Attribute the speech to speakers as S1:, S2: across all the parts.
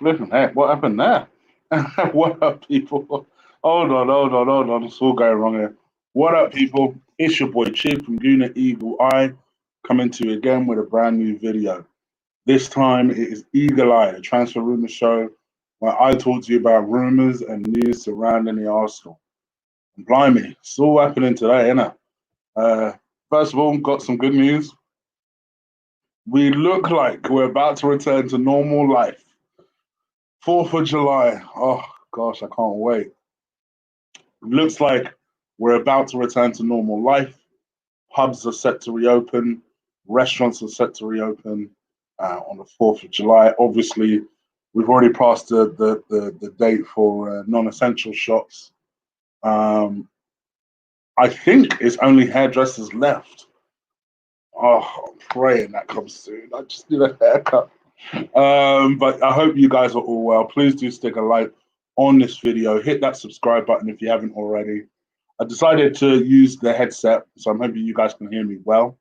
S1: Flipping heck, what happened there? What up, people? Hold on. It's all going wrong here. What up, people? It's your boy Chief from Guna Eagle Eye coming to you again with a brand new video. This time it is Eagle Eye, the transfer rumour show, where I talk to you about rumours and news surrounding the Arsenal. And blimey, it's all happening today, isn't it? First of all, got some good news. We look like we're about to return to normal life. 4th of July. Oh, gosh, I can't wait. Looks like we're about to return to normal life. Pubs are set to reopen. Restaurants are set to reopen on the 4th of July. Obviously, we've already passed the date for non-essential shops. I think it's only hairdressers left. Oh, I'm praying that comes soon. I just need a haircut. But I hope you guys are all well. Please do stick a like on this video. Hit that subscribe button if you haven't already. I decided to use the headset, so I'm hoping you guys can hear me well,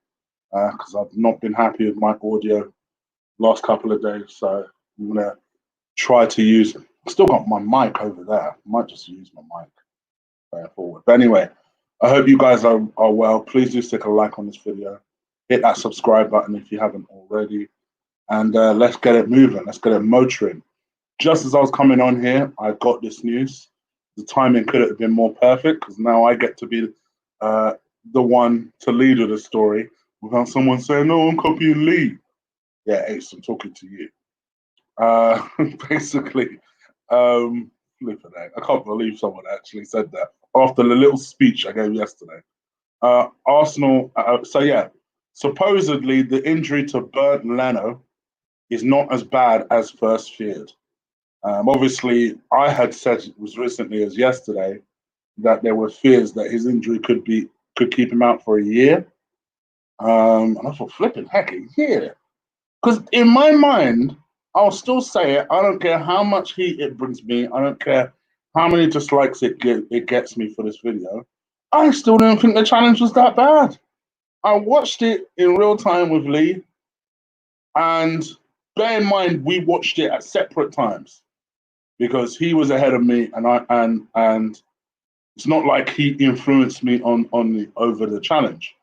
S1: because I've not been happy with my audio last couple of days. So I'm going to try to use, I've still got my mic over there. I might just use my mic going forward. But anyway, I hope you guys are well. Please do stick a like on this video. Hit that subscribe button if you haven't already. And let's get it moving. Let's get it motoring. Just as I was coming on here, I got this news. The timing couldn't have been more perfect because now I get to be the one to lead with the story without someone saying, "No, I'm copying Lee." Yeah, Ace, I'm talking to you. Basically, flipping heck, I can't believe someone actually said that after the little speech I gave yesterday. Arsenal. So yeah, supposedly the injury to Bernd Leno is not as bad as first feared. Obviously, I had said it was recently as yesterday that there were fears that his injury could keep him out for a year. And I thought, flipping heck, a year. Because in my mind, I'll still say it. I don't care how much heat it brings me. I don't care how many dislikes it gets me for this video. I still don't think the challenge was that bad. I watched it in real time with Lee, and bear in mind we watched it at separate times because he was ahead of me, and it's not like he influenced me over the challenge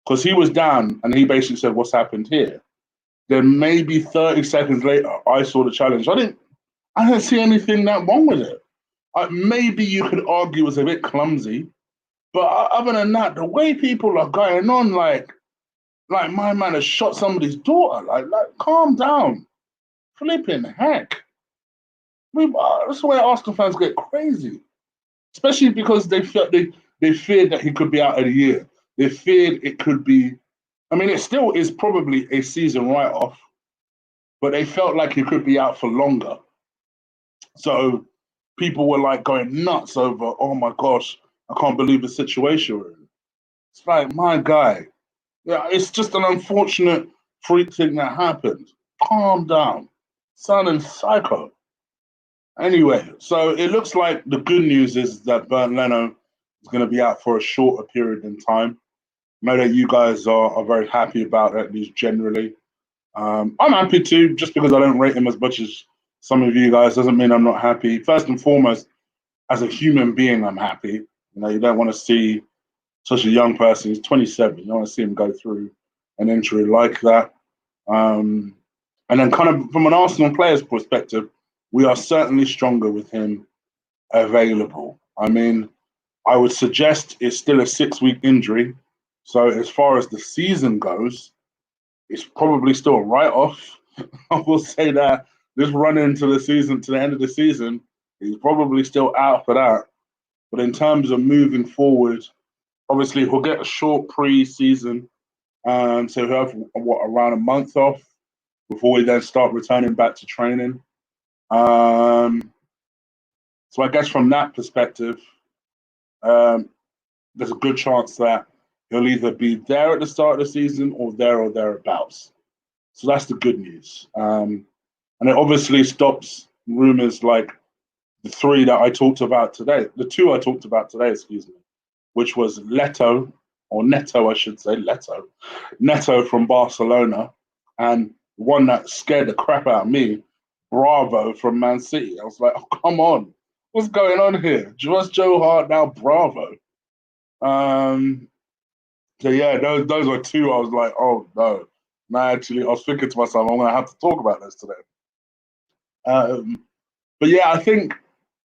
S1: because he was down and he basically said, "What's happened here?" Then maybe 30 seconds later, I saw the challenge. I didn't see anything that wrong with it. Maybe you could argue it was a bit clumsy, but other than that, the way people are going on, like my man has shot somebody's daughter, like calm down, flipping heck. That's the way Arsenal fans get crazy, especially because they feared that he could be out of the year. They feared it could be. I mean, it still is probably a season write-off, but they felt like he could be out for longer. So people were like going nuts over, "Oh my gosh, I can't believe the situation we're in." It's like, my guy, yeah, it's just an unfortunate freak thing that happened. Calm down, sounding psycho. Anyway, so it looks like the good news is that Bernd Leno is going to be out for a shorter period in time. I know that you guys are very happy about it, at least generally. I'm happy too, just because I don't rate him as much as some of you guys doesn't mean I'm not happy. First and foremost, as a human being, I'm happy. You know, you don't want to see such a young person. He's 27. You don't want to see him go through an injury like that. And then kind of from an Arsenal player's perspective, we are certainly stronger with him available. I mean, I would suggest it's still a 6-week injury. So as far as the season goes, it's probably still a write-off. I will say that this run into the season, to the end of the season, he's probably still out for that. But in terms of moving forward, obviously he'll get a short pre-season. So he'll have, around a month off before we then start returning back to training. So I guess from that perspective, there's a good chance that he'll either be there at the start of the season or thereabouts. So that's the good news. And it obviously stops rumours like the two I talked about today, excuse me, which was Neto, I should say, Neto from Barcelona, and one that scared the crap out of me, Bravo from Man City. I was like, oh, come on, what's going on here? Was Joe Hart now Bravo? Um, so yeah, those were two. I was like, oh no. No, actually, I was thinking to myself, I'm gonna have to talk about this today. But yeah, I think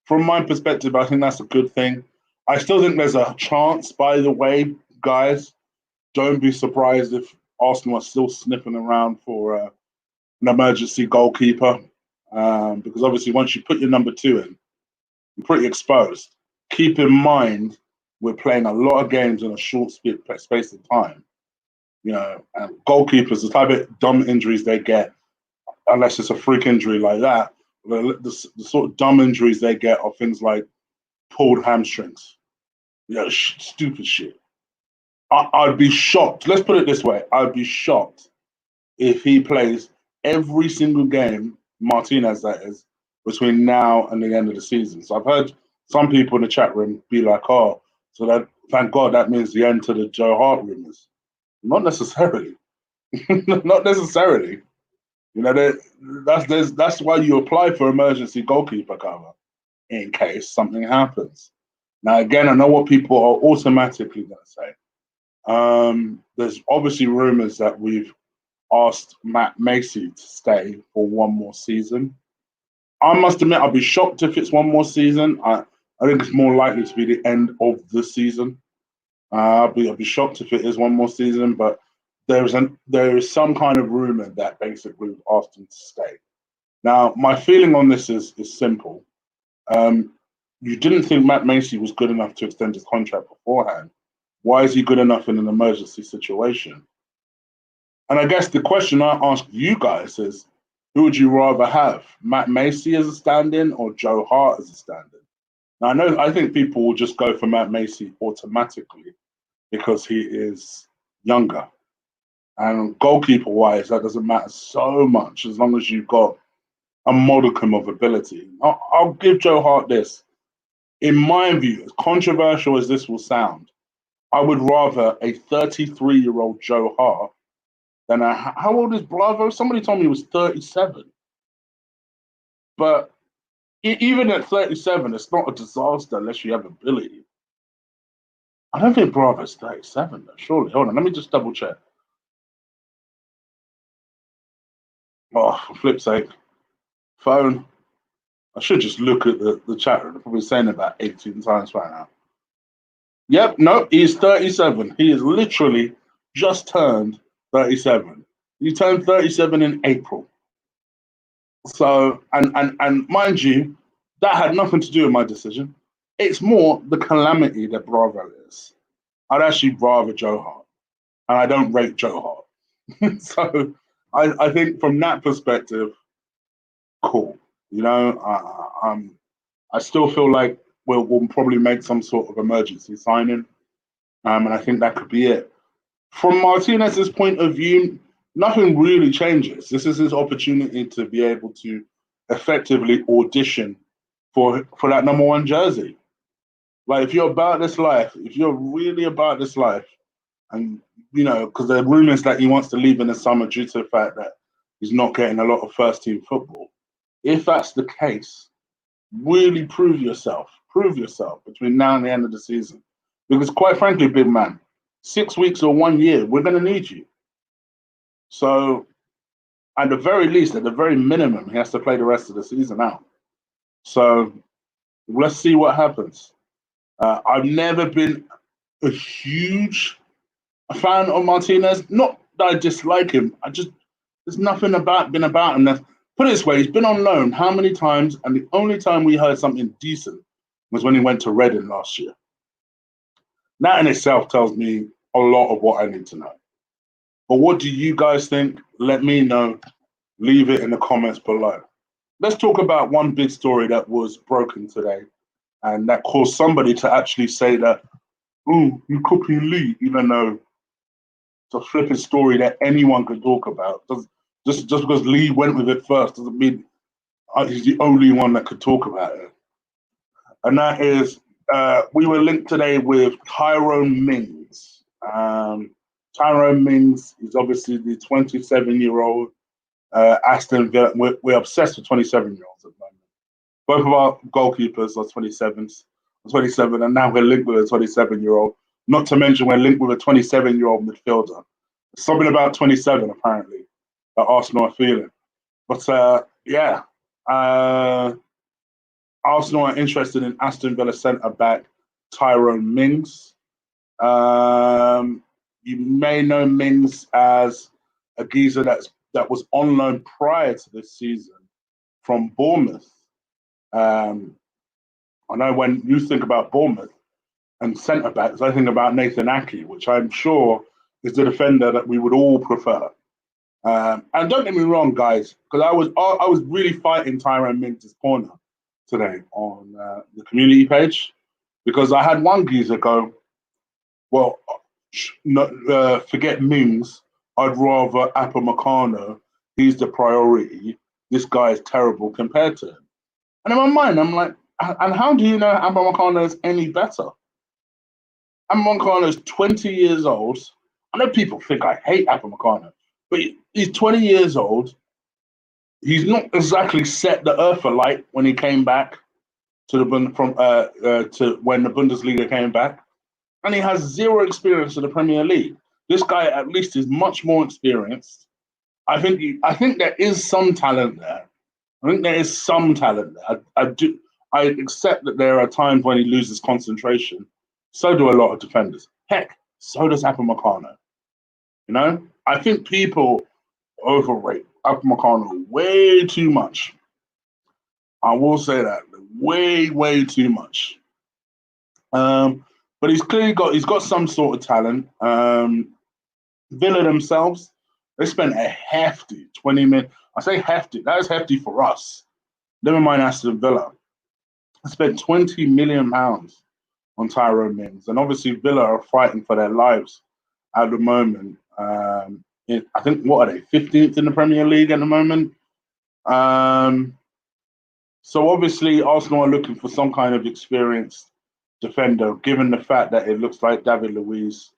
S1: from my perspective, I think that's a good thing. I still think there's a chance, by the way, guys. Don't be surprised if Arsenal are still sniffing around for an emergency goalkeeper. Because obviously, once you put your number two in, you're pretty exposed. Keep in mind, we're playing a lot of games in a short space of time. You know, and goalkeepers, the type of dumb injuries they get, unless it's a freak injury like that, the sort of dumb injuries they get are things like pulled hamstrings, stupid shit. I'd be shocked. Let's put it this way: I'd be shocked if he plays every single game, Martinez that is, between now and the end of the season. So I've heard some people in the chat room be like, "Oh, so that thank God that means the end to the Joe Hart rumors." Not necessarily. Not necessarily. You know, that's why you apply for emergency goalkeeper cover in case something happens. Now, again, I know what people are automatically going to say. There's obviously rumors that we've asked Matt Macy to stay for one more season. I must admit, I'd be shocked if it's one more season. I think it's more likely to be the end of the season. I'd be shocked if it is one more season, but there is some kind of rumor that basically we've asked him to stay. Now, my feeling on this is simple. You didn't think Matt Macy was good enough to extend his contract beforehand. Why is he good enough in an emergency situation? And I guess the question I ask you guys is, who would you rather have, Matt Macy as a stand-in or Joe Hart as a stand-in? Now, I think people will just go for Matt Macy automatically because he is younger. And goalkeeper-wise, that doesn't matter so much as long as you've got a modicum of ability. I'll give Joe Hart this. In my view, as controversial as this will sound, I would rather a 33-year-old Joe Hart than how old is Bravo? Somebody told me he was 37. But even at 37, it's not a disaster unless you have ability. I don't think Bravo's 37, though, surely. Hold on, let me just double check. Oh, for flip's sake. Phone. I should just look at the chat room. I'm probably saying it about 18 times right now. Yep, no, he's 37. He is literally just turned 37. He turned 37 in April. So, and mind you, that had nothing to do with my decision. It's more the calamity that Bravo is. I'd actually rather Joe Hart, and I don't rate Joe Hart. So, I think from that perspective, cool. You know, I still feel like we'll probably make some sort of emergency signing, and I think that could be it. From Martinez's point of view, nothing really changes. This is his opportunity to be able to effectively audition for that number one jersey. Like, if you're about this life, if you're really about this life, and you know, because there are rumors that he wants to leave in the summer due to the fact that he's not getting a lot of first team football. If that's the case, really prove yourself. Prove yourself between now and the end of the season. Because quite frankly, big man, 6 weeks or 1 year, we're going to need you. So at the very least, at the very minimum, he has to play the rest of the season out. So let's see what happens. I've never been a huge fan of Martinez. Not that I dislike him. There's nothing been about him. Put it this way, he's been on loan how many times? And the only time we heard something decent was when he went to Reading last year. That in itself tells me a lot of what I need to know. But what do you guys think? Let me know. Leave it in the comments below. Let's talk about one big story that was broken today, and that caused somebody to actually say that, "Oh, you copying Lee," even though it's a flipping story that anyone could talk about. Just because Lee went with it first doesn't mean he's the only one that could talk about it. And that is, we were linked today with Tyrone Mings. Tyrone Mings is obviously the 27-year-old Aston Villa, we're obsessed with 27-year-olds at the moment. Both of our goalkeepers are 27, and now we're linked with a 27-year-old. Not to mention we're linked with a 27-year-old midfielder. There's something about 27 apparently that Arsenal are feeling. But yeah, Arsenal are interested in Aston Villa centre back Tyrone Mings. You may know Mings as a geezer that was on loan prior to this season from Bournemouth. I know when you think about Bournemouth and centre backs, I think about Nathan Ake, which I'm sure is the defender that we would all prefer. And don't get me wrong, guys, because I was really fighting Tyrone Mings' corner today on the community page, because I had one geezer go, well, forget Mings, I'd rather Upamecano. He's the priority. This guy is terrible compared to him. And in my mind, I'm like, and how do you know Upamecano is any better? Upamecano is 20 years old. I know people think I hate Upamecano, but he's 20 years old. He's not exactly set the earth alight when he came back to to when the Bundesliga came back, and he has zero experience in the Premier League. This guy at least is much more experienced. I think there is some talent there. I accept that there are times when he loses concentration. So do a lot of defenders. Heck, so does Upamecano. You know, I think people overrate Upamecano way too much. I will say that way too much. But he's got some sort of talent. Villa themselves, they spent a hefty 20 million. I say hefty. That is hefty for us. Never mind Aston Villa. They spent £20 million on Tyrone Mings, and obviously Villa are fighting for their lives at the moment. I think what are they, 15th in the Premier League at the moment? So obviously Arsenal are looking for some kind of experienced defender, given the fact that it looks like David Luiz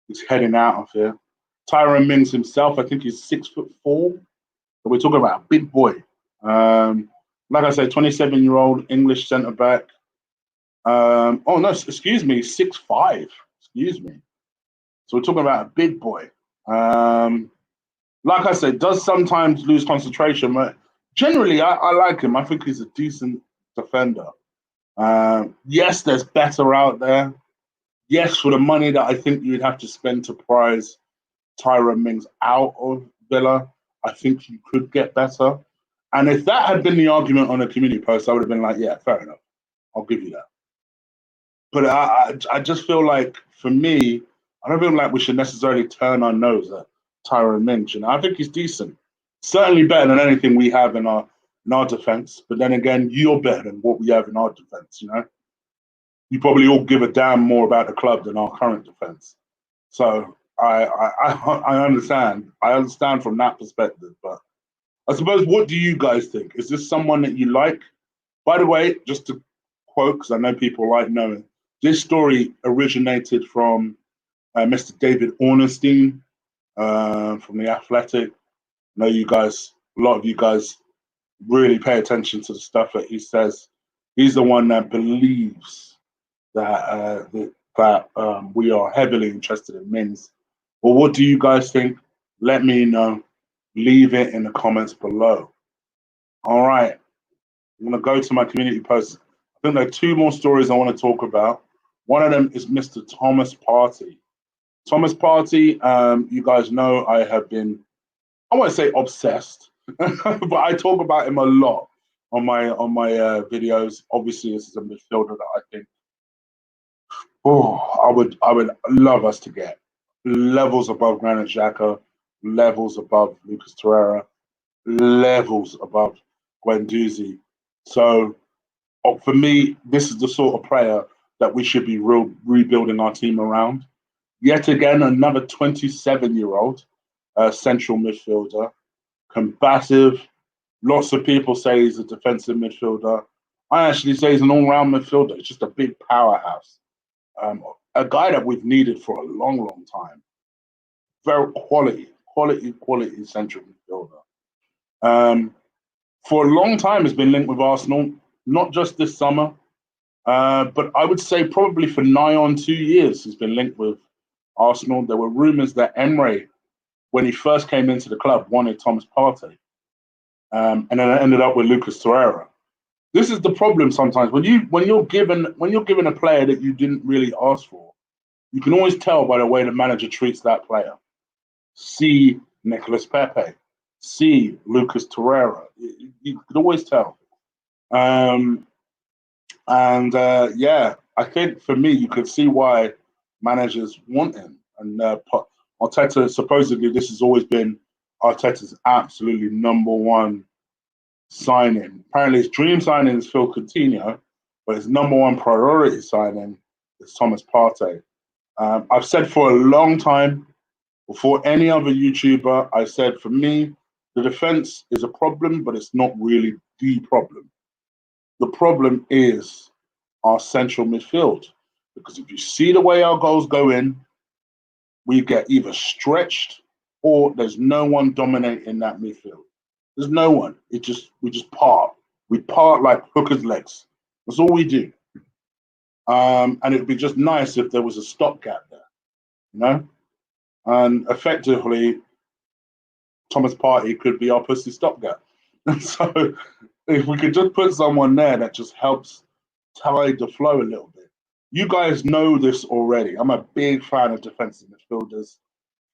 S1: is heading out of here. Tyrone Mings himself, I think he's 6'4". So we're talking about a big boy. Like I said, 27-year-old English centre back. Oh no, excuse me, 6'5". Excuse me. So we're talking about a big boy. Like I said, does sometimes lose concentration, but generally I like him. I think he's a decent defender. Yes, there's better out there. Yes, for the money that I think you'd have to spend to prize Tyrone Mings out of Villa, I think you could get better. And if that had been the argument on a community post, I would have been like, yeah, fair enough. I'll give you that. But I just feel like, for me, I don't feel like we should necessarily turn our nose at Tyrone Mings. You know, I think he's decent. Certainly better than anything we have in our defense. But then again, you're better than what we have in our defense, you know? You probably all give a damn more about the club than our current defense. So I understand. I understand from that perspective. But I suppose, what do you guys think? Is this someone that you like? By the way, just to quote, because I know people like knowing, this story originated from Mr. David Ornstein from The Athletic. I know you guys, a lot of you guys really pay attention to the stuff that he says. He's the one that believes that we are heavily interested in Mings. Well, what do you guys think? Let me know. Leave it in the comments below. All right. I'm going to go to my community post. I think there are two more stories I want to talk about. One of them is Mr. Thomas Partey. Thomas Partey, you guys know I have been, I won't say obsessed, but I talk about him a lot on my videos. Obviously, this is a midfielder that I think, I would love us to get levels above Granit Xhaka, levels above Lucas Torreira, levels above Guendouzi. So for me, this is the sort of player that we should be rebuilding our team around. Yet again, another 27-year-old central midfielder, combative. Lots of people say he's a defensive midfielder. I actually say he's an all-round midfielder. It's just a big powerhouse. A guy that we've needed for a long time. Very quality central midfielder. For a long time, has been linked with Arsenal, not just this summer, but I would say probably for nigh on 2 years, he's been linked with Arsenal. There were rumours that Emre, when he first came into the club, wanted Thomas Partey, and then it ended up with Lucas Torreira. This is the problem sometimes when you're given a player that you didn't really ask for. You can always tell by the way the manager treats that player. See Nicolas Pepe, see Lucas Torreira. You could always tell. Yeah, I think for me, you could see why managers want him. And Arteta, supposedly, this has always been Arteta's absolutely number one signing. Apparently, his dream signing is Phil Coutinho, but his number one priority signing is Thomas Partey. I've said for a long time, before any other YouTuber, I said for me, the defense is a problem, but it's not really the problem. The problem is our central midfield. Because if you see the way our goals go in, we get either stretched or there's no one dominating that midfield. There's no one. We just part. We part like hookers' legs. That's all we do. And it'd be just nice if there was a stopgap there, you know? And effectively, Thomas Partey could be our pussy stopgap. So if we could just put someone there that just helps tide the flow a little bit. You guys know this already. I'm a big fan of defensive midfielders.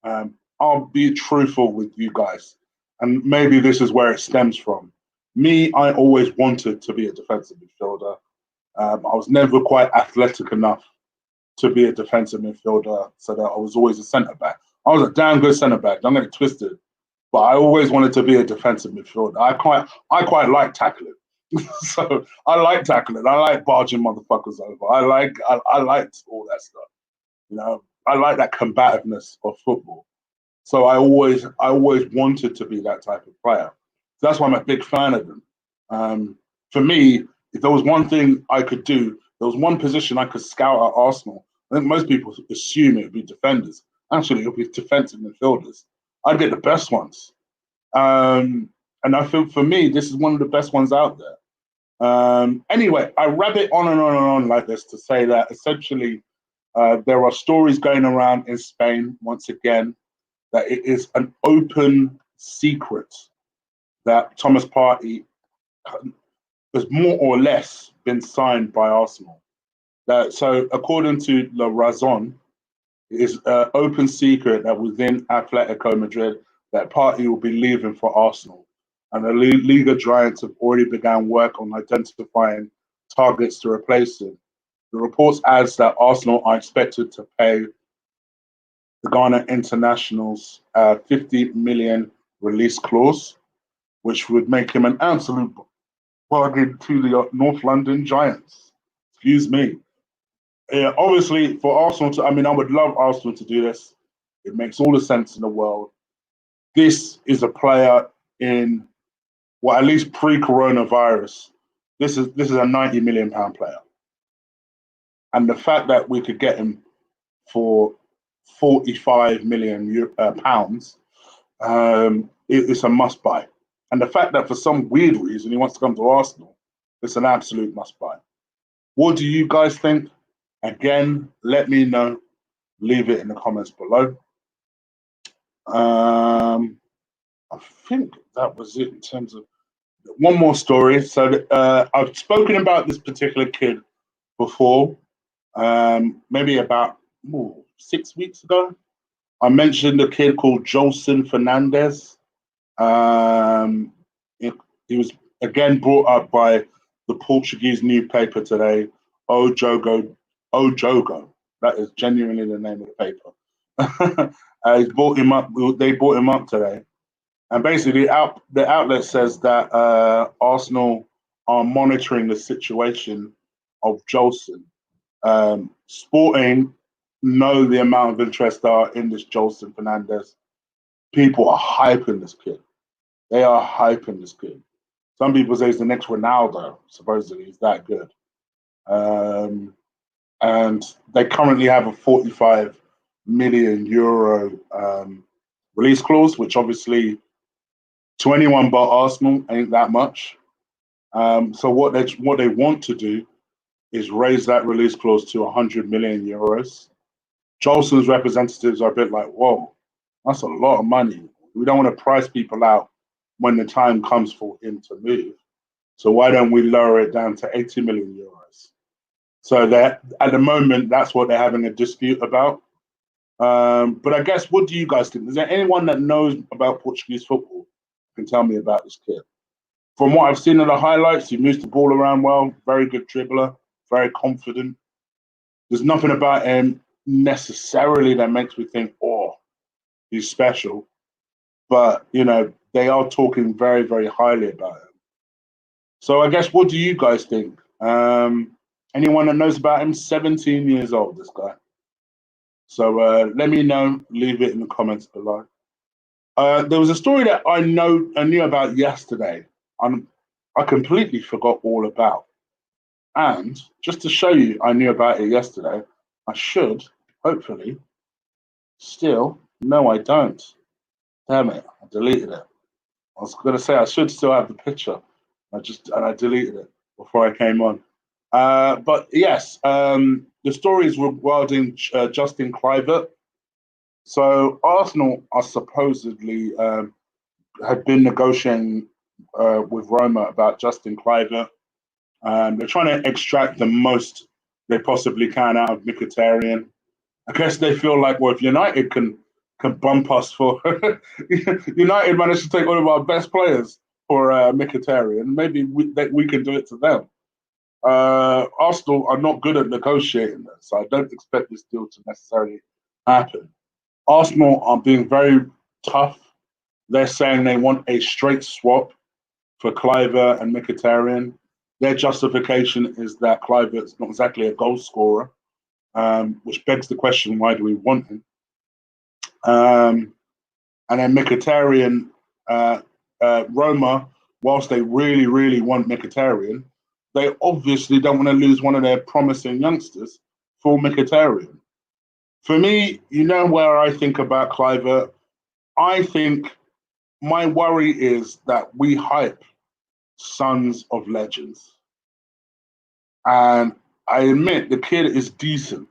S1: I'll be truthful with you guys. And maybe this is where it stems from. Me, I always wanted to be a defensive midfielder. I was never quite athletic enough to be a defensive midfielder, so that I was always a centre back. I was a damn good centre back. Don't get it twisted, but I always wanted to be a defensive midfielder. I quite like tackling, so I like tackling. I like barging motherfuckers over. I liked all that stuff. You know, I like that combativeness of football. So I always wanted to be that type of player. So that's why I'm a big fan of them. For me, if there was one thing I could do, there was one position I could scout at Arsenal. I think most people assume it would be defenders. Actually, it would be defensive midfielders. I'd get the best ones. And I feel for me, this is one of the best ones out there. Anyway, I rabbit on and on and on like this to say that essentially there are stories going around in Spain, once again, that it is an open secret that Thomas Partey has more or less been signed by Arsenal. So according to La Razón, it is an open secret that within Atletico Madrid that Partey will be leaving for Arsenal. And the Liga Giants have already begun work on identifying targets to replace him. The reports adds that Arsenal are expected to pay the Ghana internationals 50 million release clause, which would make him an absolute bargain to the North London Giants. Excuse me. Obviously, for Arsenal to, I would love Arsenal to do this. It makes all the sense in the world. This is a player in, well, at least pre-coronavirus, this is a £90 million player. And the fact that we could get him for 45 million pounds, it's a must buy. And the fact that for some weird reason he wants to come to Arsenal, it's an absolute must buy. What do you guys think? Again, let me know. Leave it in the comments below. I think that was it in terms of one more story. So I've spoken about this particular kid before, maybe about 6 weeks ago. I mentioned a kid called Jolson Fernandez. He was again brought up by the Portuguese newspaper today, O Jogo. That is genuinely the name of the paper. They brought him up today. And basically, the outlet says that Arsenal are monitoring the situation of Jolson. Sporting know the amount of interest there are in this Jolson Fernandez. People are hyping this kid. They are hyping this kid. Some people say he's the next Ronaldo. Supposedly, he's that good. And they currently have a 45 million euro release clause, which obviously To anyone but Arsenal, ain't that much. So what they want to do is raise that release clause to 100 million euros. Jolson's representatives are a bit like, whoa, that's a lot of money. We don't want to price people out when the time comes for him to move. So why don't we lower it down to 80 million euros? So that at the moment, that's what they're having a dispute about. But I guess, what do you guys think? Is there anyone that knows about Portuguese football can tell me about this kid? From what I've seen in the highlights, he moves the ball around well, very good dribbler, very confident. There's nothing about him necessarily that makes me think, oh, he's special. But, they are talking very, very highly about him. So I guess, what do you guys think? Anyone that knows about him? 17 years old, this guy. So let me know. Leave it in the comments below. There was a story that I knew about yesterday. I completely forgot all about. And just to show you I knew about it yesterday, I should, hopefully, still, no, I don't. Damn it, I deleted it. I was going to say I should still have the picture. I deleted it before I came on. But yes, the story is regarding Justin Kluivert. So Arsenal are supposedly had been negotiating with Roma about Justin Kluivert. They're trying to extract the most they possibly can out of Mkhitaryan. I guess they feel like, well, if United can bump us for United managed to take one of our best players for Mkhitaryan, maybe we can do it to them. Arsenal are not good at negotiating this, so I don't expect this deal to necessarily happen. Arsenal are being very tough. They're saying they want a straight swap for Kluivert and Mkhitaryan. Their justification is that Kluivert's not exactly a goal scorer, which begs the question, why do we want him? And then Mkhitaryan, Roma, whilst they really, really want Mkhitaryan, they obviously don't want to lose one of their promising youngsters for Mkhitaryan. For me, where I think about Kluivert, I think my worry is that we hype sons of legends. And I admit the kid is decent,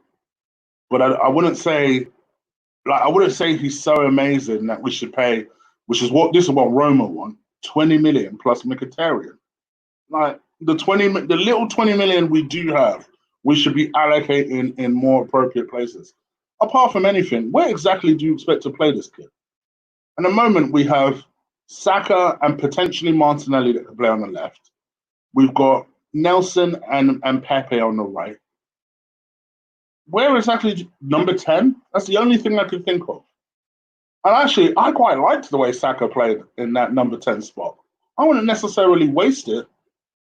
S1: but I wouldn't say he's so amazing that we should pay, this is what Roma want, 20 million plus Mkhitaryan. Like the little 20 million we do have, we should be allocating in more appropriate places. Apart from anything, where exactly do you expect to play this kid? At the moment, we have Saka and potentially Martinelli that can play on the left. We've got Nelson and Pepe on the right. Where exactly number 10? That's the only thing I could think of. And actually, I quite liked the way Saka played in that number 10 spot. I wouldn't necessarily waste it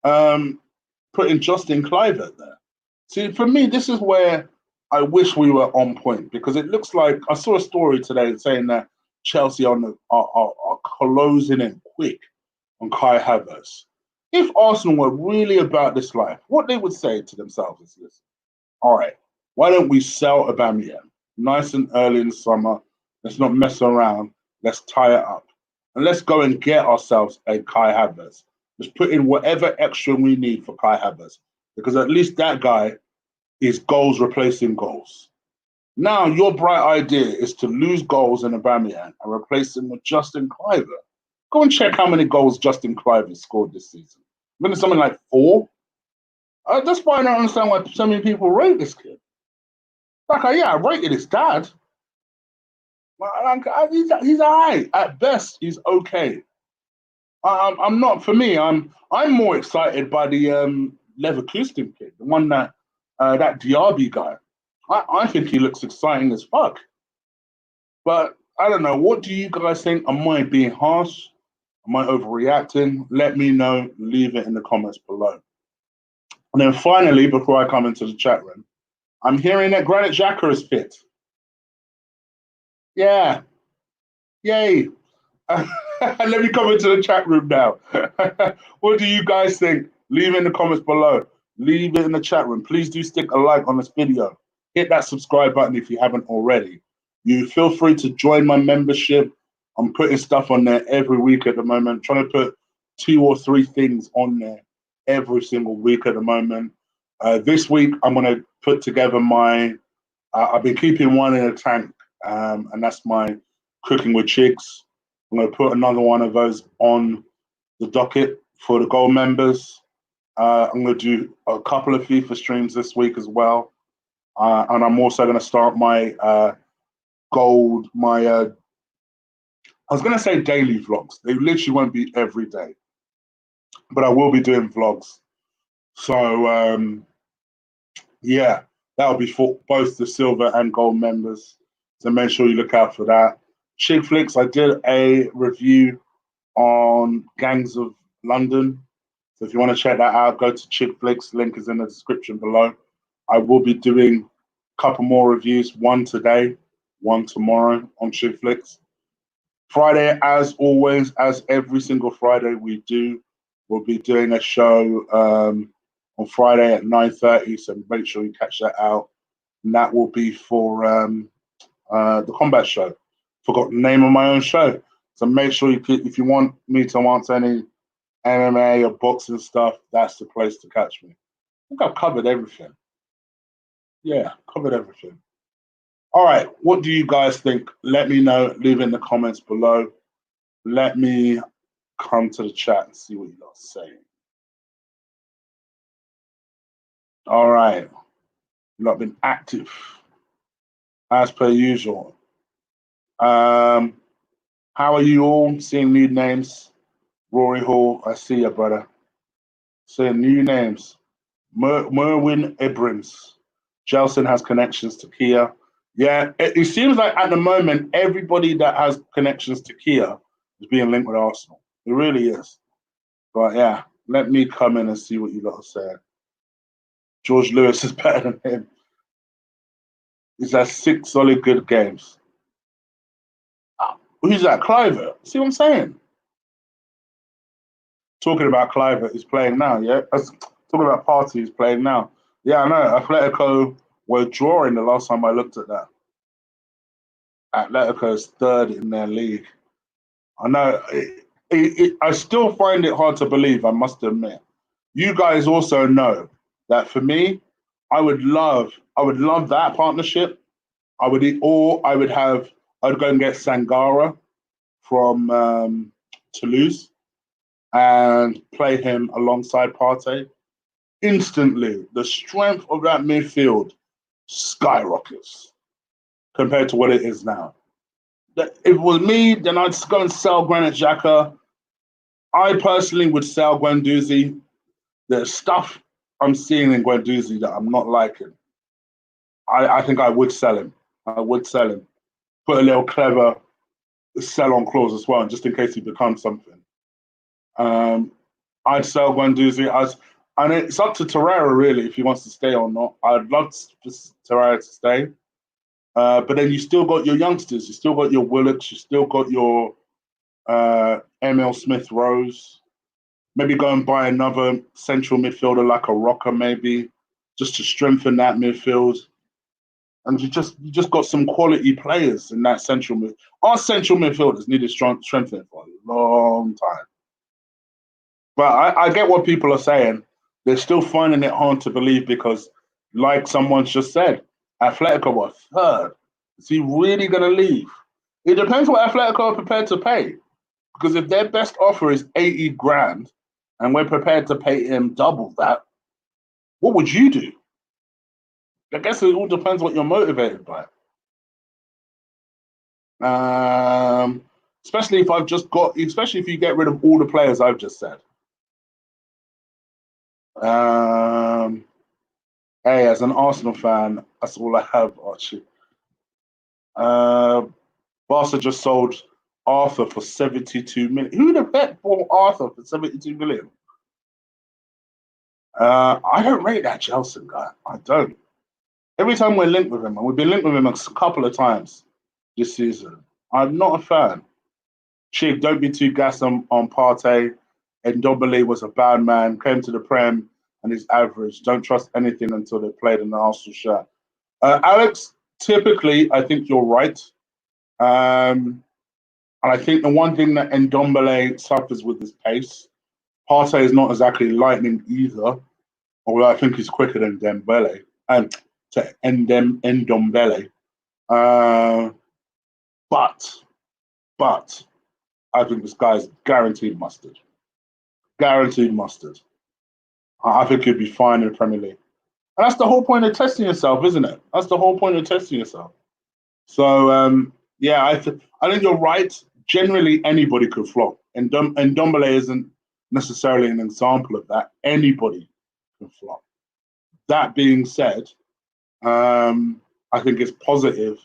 S1: putting Justin Kluivert there. See, for me, this is where I wish we were on point, because it looks like I saw a story today saying that Chelsea are closing in quick on Kai Havertz. If Arsenal were really about this life, what they would say to themselves is this: all right, why don't we sell Aubameyang nice and early in the summer? Let's not mess around. Let's tie it up. And let's go and get ourselves a Kai Havertz. Let's put in whatever extra we need for Kai Havertz, because at least that guy is goals replacing goals. Now, your bright idea is to lose goals in Aubameyang and replace him with Justin Kluivert. Go and check how many goals Justin Kluivert scored this season. Maybe something like 4. That's why I don't understand why so many people rate this kid. Like, I rated his dad. He's all right. At best, he's okay. I'm not. For me, I'm more excited by the Leverkusen kid, the one that Diaby guy. I think he looks exciting as fuck. But I don't know. What do you guys think? Am I being harsh? Am I overreacting? Let me know. Leave it in the comments below. And then finally, before I come into the chat room, I'm hearing that Granit Xhaka is fit. Yeah. Yay. Let me come into the chat room now. What do you guys think? Leave it in the comments below. Leave it in the chat room. Please do stick a like on this video. Hit that subscribe button if you haven't already. You feel free to join my membership. I'm putting stuff on there every week at the moment, trying to put 2 or 3 things on there every single week at the moment. This week, I'm going to put together my, I've been keeping one in a tank, and that's my cooking with chicks. I'm going to put another one of those on the docket for the gold members. I'm going to do a couple of FIFA streams this week as well. And I'm also going to start my I was going to say daily vlogs. They literally won't be every day, but I will be doing vlogs. So, yeah, that'll be for both the silver and gold members. So make sure you look out for that. Chick Flicks, I did a review on Gangs of London. So if you want to check that out, go to Chick Flicks. Link is in the description below. I will be doing a couple more reviews, one today, one tomorrow on Chick Flicks. Friday, as always, as every single Friday we do, we'll be doing a show on Friday at 9:30. So make sure you catch that out. And that will be for the combat show. Forgot the name of my own show. So make sure you, if you want me to answer any MMA or boxing stuff, that's the place to catch me. I think I've covered everything. Yeah, covered everything. All right, what do you guys think? Let me know. Leave in the comments below. Let me come to the chat and see what you lot are saying. All right, you've not been active as per usual. How are you all? Seeing new names. Rory Hall, I see you, brother. Seeing new names. Merwin Ibrahim. Jelson has connections to Kia. Yeah, it seems like at the moment, everybody that has connections to Kia is being linked with Arsenal. It really is. But yeah, let me come in and see what you lot are saying. George Lewis is better than him. He's had 6 solid good games. Who's that? Cliver. See what I'm saying? Talking about Cliver, he's playing now, yeah? Talking about Partey, he's playing now. Yeah, I know. Atletico were drawing the last time I looked at that. Atletico is 3rd in their league. I know. I still find it hard to believe, I must admit. You guys also know that for me, I would love that partnership. I'd go and get Sangara from Toulouse and play him alongside Partey. Instantly, the strength of that midfield skyrockets compared to what it is now. If it was me, then I'd go and sell Granit Xhaka. I personally would sell Guendouzi. There's stuff I'm seeing in Guendouzi that I'm not liking. I think I would sell him. I would sell him. Put a little clever sell-on clause as well, just in case he becomes something. I'd sell Guendouzi. And it's up to Torreira, really, if he wants to stay or not. I'd love Torreira to stay. But then you still got your youngsters. You still got your Willocks. You still got your Emil Smith-Rose. Maybe go and buy another central midfielder like a Rocker, maybe, just to strengthen that midfield. And you just got some quality players in that central midfield. Our central midfielders needed strengthening for a long time. But I get what people are saying. They're still finding it hard to believe because, like someone's just said, Atletico were 3rd. Is he really going to leave? It depends what Atletico are prepared to pay. Because if their best offer is 80 grand and we're prepared to pay him double that, what would you do? I guess it all depends what you're motivated by. Especially if you get rid of all the players I've just said. Hey, as an Arsenal fan, that's all I have, Archie. Barca just sold Arthur for 72 million. Who the bet bought Arthur for 72 million? I don't rate that Chelsea guy. I don't. Every time we're linked with him, and we've been linked with him a couple of times this season, I'm not a fan. Chief, don't be too gassed on Partey. Ndobele was a bad man, came to the Prem and is average. Don't trust anything until they played in the Arsenal shirt. Alex, typically, I think you're right. And I think the one thing that Ndombele suffers with is pace. Partey is not exactly lightning either, although I think he's quicker than Dembele and to Ndombele. But I think this guy's guaranteed mustard. Guaranteed mustard. I think he'd be fine in the Premier League. And that's the whole point of testing yourself, isn't it? That's the whole point of testing yourself. So, yeah, I think you're right. Generally, anybody could flop. And Ndombele isn't necessarily an example of that. Anybody can flop. That being said, I think it's positive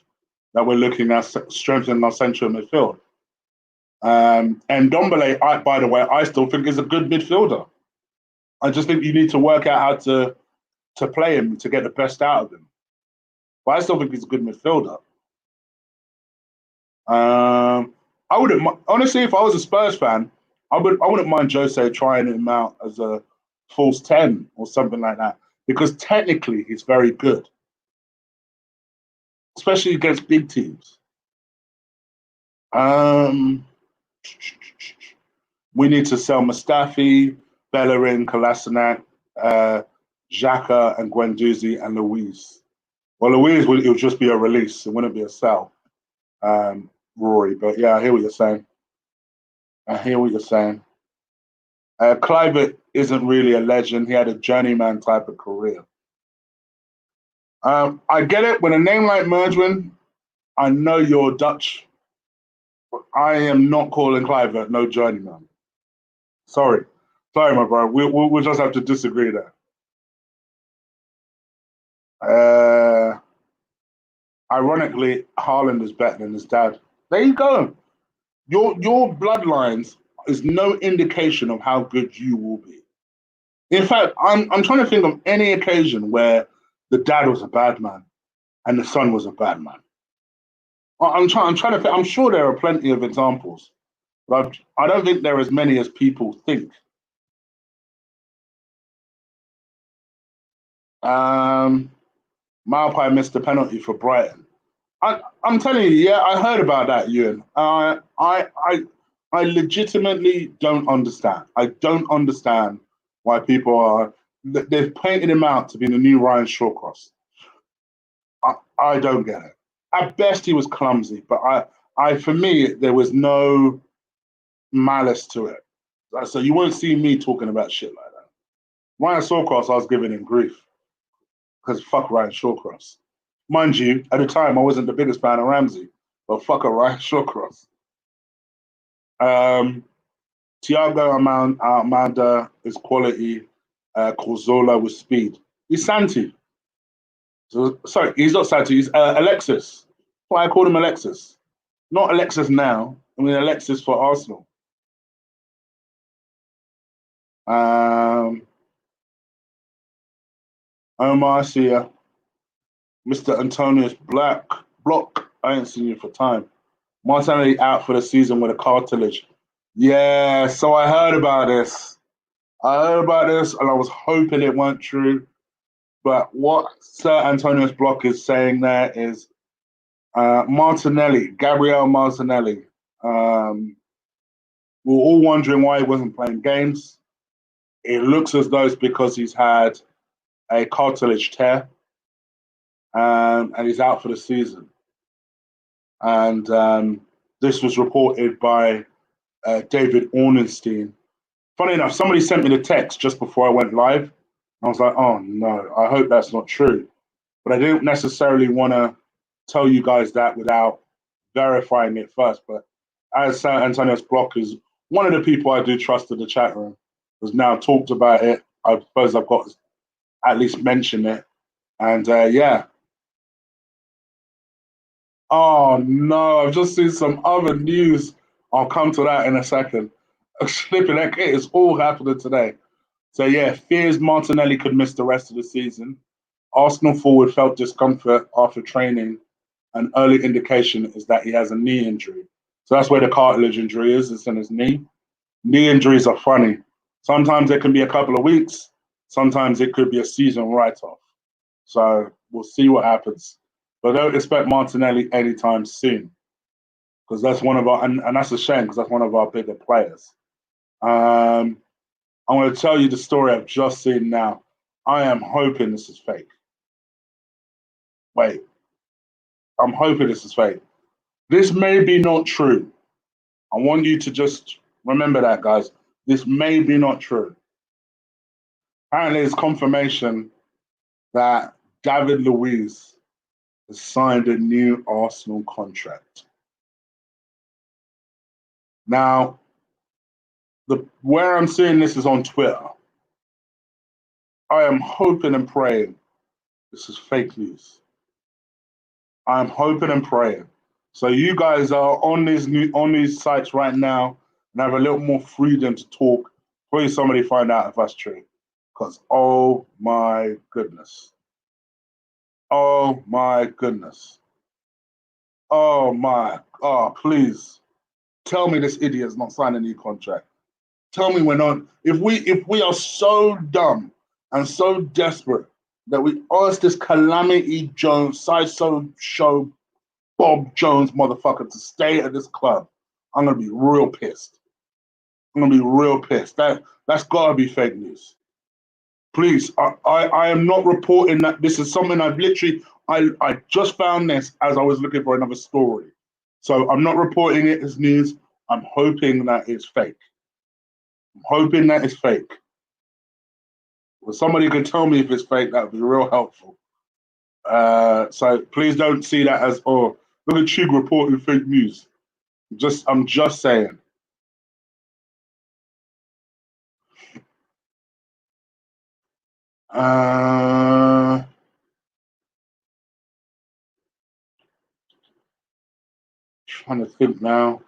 S1: that we're looking at strengthening our central midfield. And Ndombele, by the way, I still think is a good midfielder. I just think you need to work out how to play him to get the best out of him. But I still think he's a good midfielder. I wouldn't honestly, if I was a Spurs fan, I wouldn't mind Jose trying him out as a false 10 or something like that, because technically he's very good, especially against big teams. We need to sell Mustafi, Bellerin, Kolasinac, Xhaka, and Guendouzi, and Luiz. Well, Luiz, it would just be a release. It wouldn't be a sell, Rory. But yeah, I hear what you're saying. Kluivert isn't really a legend. He had a journeyman type of career. I get it. With a name like Mergwin, I know you're Dutch. But I am not calling Kluivert no journeyman. Sorry, my bro. We'll just have to disagree there. Ironically, Haaland is better than his dad. There you go. Your bloodlines is no indication of how good you will be. In fact, I'm trying to think of any occasion where the dad was a bad man and the son was a bad man. I'm trying to think. I'm sure there are plenty of examples, but I don't think there are as many as people think. Malpai missed the penalty for Brighton. I'm telling you, yeah, I heard about that, Ewan. I legitimately don't understand. I don't understand why people are. They've painted him out to be the new Ryan Shawcross. I don't get it. At best, he was clumsy, but for me, there was no malice to it. So you won't see me talking about shit like that. Ryan Shawcross, I was giving him grief because fuck Ryan Shawcross. Mind you, at the time, I wasn't the biggest fan of Ramsey, but fuck a Ryan Shawcross. Thiago Almada is quality. Corzola with speed. He's Santi. So, sorry, he's not Santi. He's Alexis. Why I called him Alexis. Not Alexis now. I mean Alexis for Arsenal. Omar, I see ya. Mr. Antonius Block. I ain't seen you for time. Martinelli out for the season with a cartilage. Yeah, so I heard about this. And I was hoping it weren't true. But what Sir Antonius Block is saying there is Gabriel Martinelli. We're all wondering why he wasn't playing games. It looks as though it's because he's had a cartilage tear and he's out for the season. And this was reported by David Ornstein. Funny enough, somebody sent me the text just before I went live. I was like, oh no, I hope that's not true. But I didn't necessarily want to tell you guys that without verifying it first. But as Antonius Block is one of the people I do trust in the chat room, has now talked about it. I suppose I've got to at least mention it. And yeah. Oh no, I've just seen some other news. I'll come to that in a second. Flipping heck, it is all happening today. So yeah, fears Martinelli could miss the rest of the season. Arsenal forward felt discomfort after training. An early indication is that he has a knee injury. So that's where the cartilage injury is. It's in his knee. Knee injuries are funny. Sometimes it can be a couple of weeks. Sometimes it could be a season write-off. So we'll see what happens. But don't expect Martinelli anytime soon. because that's one of our, and that's a shame because that's one of our bigger players. I'm going to tell you the story I've just seen now. I am hoping this is fake. Wait, I'm hoping this is fake. This may be not true. I want you to just remember that, guys. This may be not true. Apparently, it's confirmation that David Luiz has signed a new Arsenal contract. Now, where I'm seeing this is on Twitter. I am hoping and praying this is fake news. I'm hoping and praying. So you guys are on these sites right now and have a little more freedom to talk. Please, somebody find out if that's true. Because oh my goodness. Oh my goodness. Oh, please. Tell me this idiot's not signing a new contract. Tell me we're not. If we are so dumb and so desperate that we ask this Calamity Jones, sideshow show Bob Jones motherfucker to stay at this club, I'm gonna be real pissed. I'm gonna be real pissed. That's gotta be fake news. Please, I am not reporting that. This is something I've literally I just found this as I was looking for another story. So I'm not reporting it as news. I'm hoping that it's fake. I'm hoping that it's fake. If somebody could tell me if it's fake, that would be real helpful. So please don't see that as, oh, look at Chig reporting fake news. I'm just saying. Trying to think now.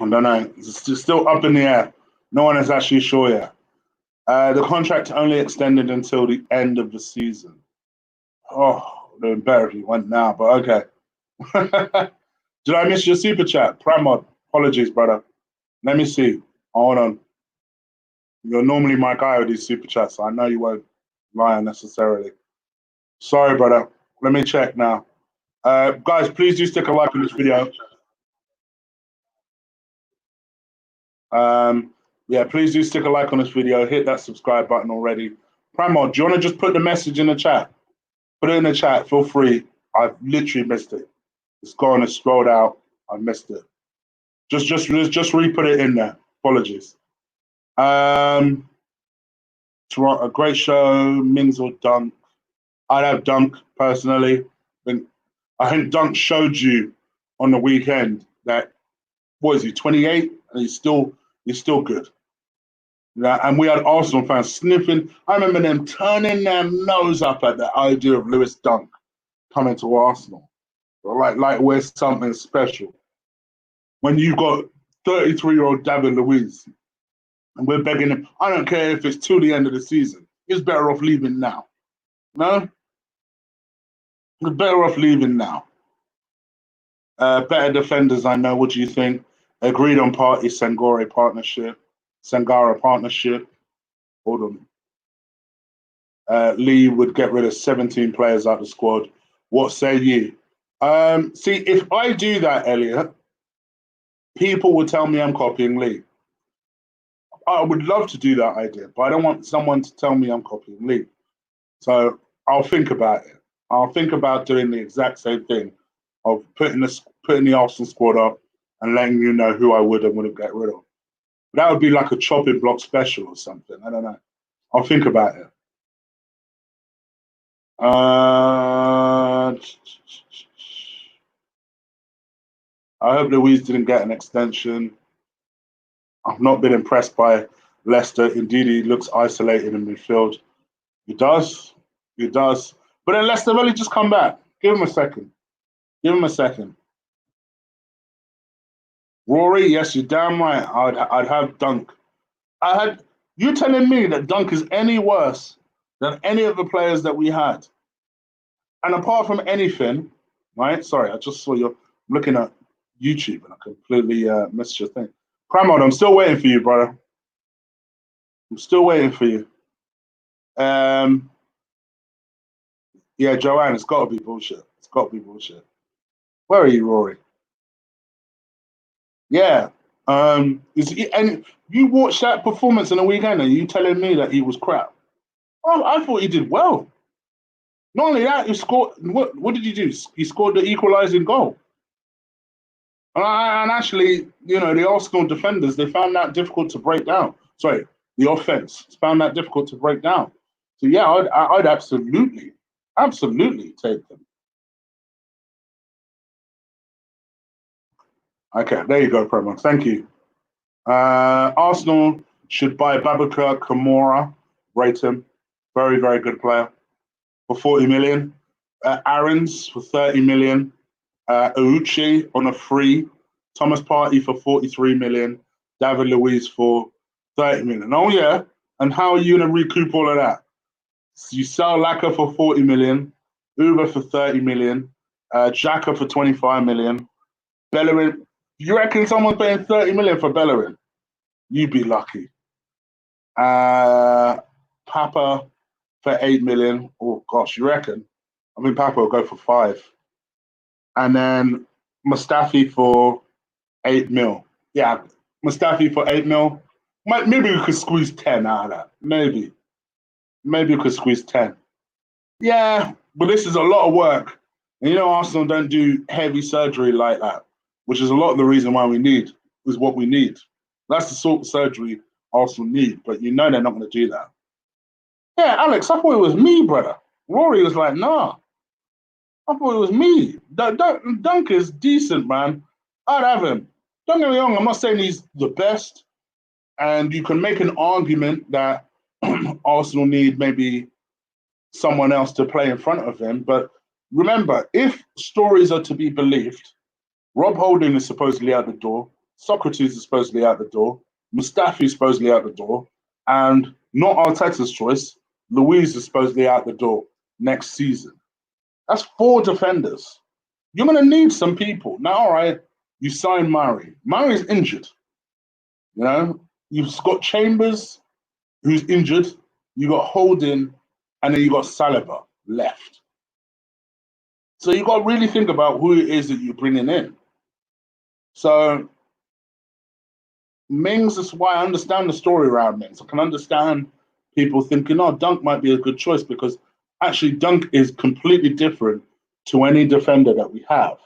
S1: I don't know. It's still up in the air. No one is actually sure yet. The contract only extended until the end of the season. Oh, it would be better if he went now, but okay. Did I miss your super chat? Pramod, apologies, brother. Let me see. Hold on. You're normally my guy with these super chats, so I know you won't lie unnecessarily. Sorry, brother. Let me check now. Guys, please do stick a like on this video. Yeah, please do stick a like on this video. Hit that subscribe button already. Pramod, do you want to just put the message in the chat? Put it in the chat. Feel free. I've literally missed it. It's gone. It's scrolled out. I missed it. Just re-put it in there. Apologies. A great show. Mings or Dunk. I'd have Dunk personally. I think Dunk showed you on the weekend that what is he, 28, and he's still good. Yeah, and we had Arsenal fans sniffing. I remember them turning their nose up at the idea of Lewis Dunk coming to Arsenal, like we're something special. When you've got 33-year-old David Luiz, and we're begging him, I don't care if it's till the end of the season. He's better off leaving now. No? He's better off leaving now. Better defenders, I know. What do you think? Agreed on Partey Sangare partnership. Sangara partnership. Hold on. Lee would get rid of 17 players out of the squad. What say you? See, if I do that, Elliot, people would tell me I'm copying Lee. I would love to do that idea, but I don't want someone to tell me I'm copying Lee. So I'll think about it. I'll think about doing the exact same thing of putting the Arsenal squad up and letting you know who I would and wouldn't get rid of. But that would be like a chopping block special or something. I don't know. I'll think about it. I hope Louise didn't get an extension. I've not been impressed by Leicester. Indeed, he looks isolated in midfield. He does. He does. But then Leicester really just come back. Give him a second. Give him a second. Rory, yes, you're damn right. I'd have Dunk. You telling me that Dunk is any worse than any of the players that we had? And apart from anything, right? Sorry, I just saw I'm looking at YouTube and I completely missed your thing. Pramod, I'm still waiting for you, brother. I'm still waiting for you. Yeah, Joanne, it's got to be bullshit. It's got to be bullshit. Where are you, Rory? Yeah. And you watched that performance in the weekend, and you telling me that he was crap? Oh, I thought he did well. Not only that, he scored. What did he do? He scored the equalising goal. And actually, you know, the Arsenal defenders, they found that difficult to break down. Sorry, the offense found that difficult to break down. So yeah, I'd absolutely take them. Okay, there you go, Primo. Thank you. Arsenal should buy Babaka Kamara, rate him. Very, very good player. For 40 million. Aarons for 30 million. Uche on a free. Thomas Partey for 43 million. David Luiz for 30 million. Oh, yeah. And how are you going to recoup all of that? So you sell Laka for 40 million. Uber for 30 million. Xhaka for 25 million. Bellerin. You reckon someone's paying 30 million for Bellerin? You'd be lucky. Papa for 8 million. Oh gosh, you reckon? I mean, Papa will go for 5. And then Mustafi for 8 mil. Yeah, Mustafi for 8 mil. Maybe we could squeeze 10 out of that. Maybe we could squeeze 10. Yeah, but this is a lot of work. And you know, Arsenal don't do heavy surgery like that, which is a lot of the reason why is what we need. That's the sort of surgery Arsenal need, but you know they're not going to do that. Yeah, Alex, I thought it was me, brother. Rory was like, nah, I thought it was me. Dunk is decent, man. I'd have him. Don't get me wrong, I'm not saying he's the best, and you can make an argument that Arsenal need maybe someone else to play in front of him. But remember, if stories are to be believed, Rob Holding is supposedly out the door, Socrates is supposedly out the door, Mustafi is supposedly out the door, and not Arteta's choice, Luiz is supposedly out the door next season. That's 4 defenders. You're going to need some people. Now, all right, you sign Murray. Murray's injured. You know, you've got Chambers, who's injured. You got Holding, and then you got Saliba left. So you got to really think about who it is that you're bringing in. So Mings is why I understand the story around Mings. I can understand people thinking, oh, Dunk might be a good choice because actually Dunk is completely different to any defender that we have,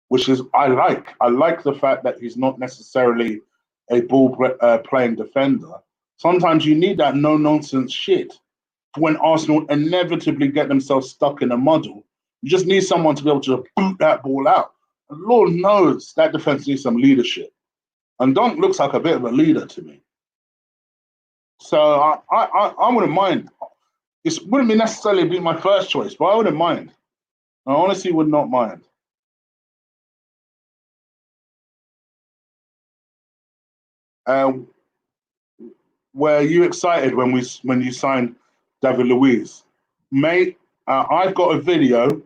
S1: which is I like. I like the fact that he's not necessarily a ball playing defender. Sometimes you need that no-nonsense shit when Arsenal inevitably get themselves stuck in a muddle. You just need someone to be able to boot that ball out. And Lord knows that defense needs some leadership. And Dunk looks like a bit of a leader to me. So I wouldn't mind. It wouldn't be necessarily be my first choice, but I wouldn't mind. I honestly would not mind. Were you excited when you signed David Luiz? Mate, I've got a video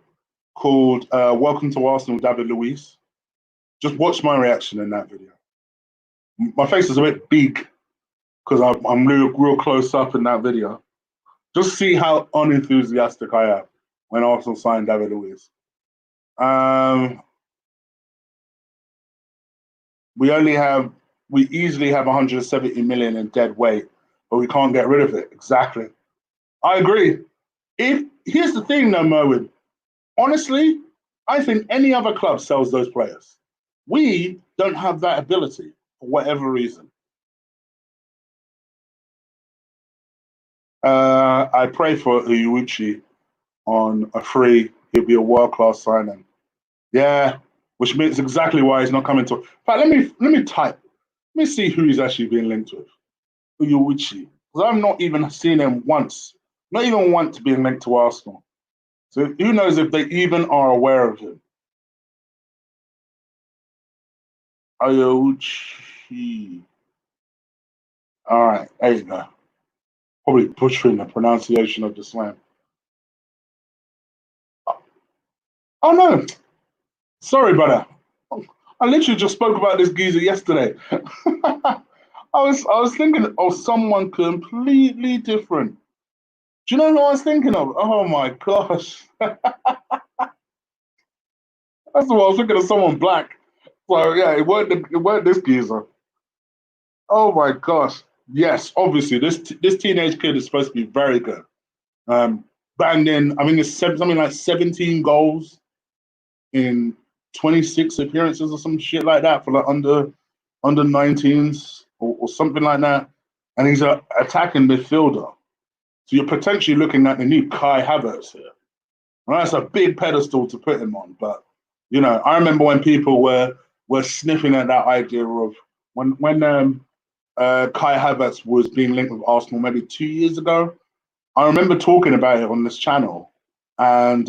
S1: called Welcome to Arsenal, David Luiz. Just watch my reaction in that video. My face is a bit big because I'm real close up in that video. Just see how unenthusiastic I am when Arsenal signed David Luiz. We easily have 170 million in dead weight, but we can't get rid of it. Exactly. I agree. Here's the thing, though, Merwin. Honestly, I think any other club sells those players. We don't have that ability for whatever reason. I pray for Uyuchi on a free. He'll be a world-class signing. Yeah, which means exactly why he's not coming to. In fact, let me type. Let me see who he's actually being linked with. Uyuchi. Because I've not even seen him once. Not even once being linked to Arsenal. So who knows if they even are aware of him. Uyuchi. All right, there you go. Probably butchering the pronunciation of the slam. Oh no, sorry, brother. I literally just spoke about this geezer yesterday. I was thinking of someone completely different. Do you know who I was thinking of? Oh my gosh. That's what I was thinking of, someone black. So yeah, it weren't this geezer. Oh my gosh. Yes, obviously this teenage kid is supposed to be very good. Um, banged in, I think it's something like 17 goals in 26 appearances or some shit like that for like under 19s or something like that. And he's an attacking midfielder. So you're potentially looking at the new Kai Havertz here. Well, that's a big pedestal to put him on. But I remember when people were sniffing at that idea of when Kai Havertz was being linked with Arsenal maybe 2 years ago. I remember talking about it on this channel, and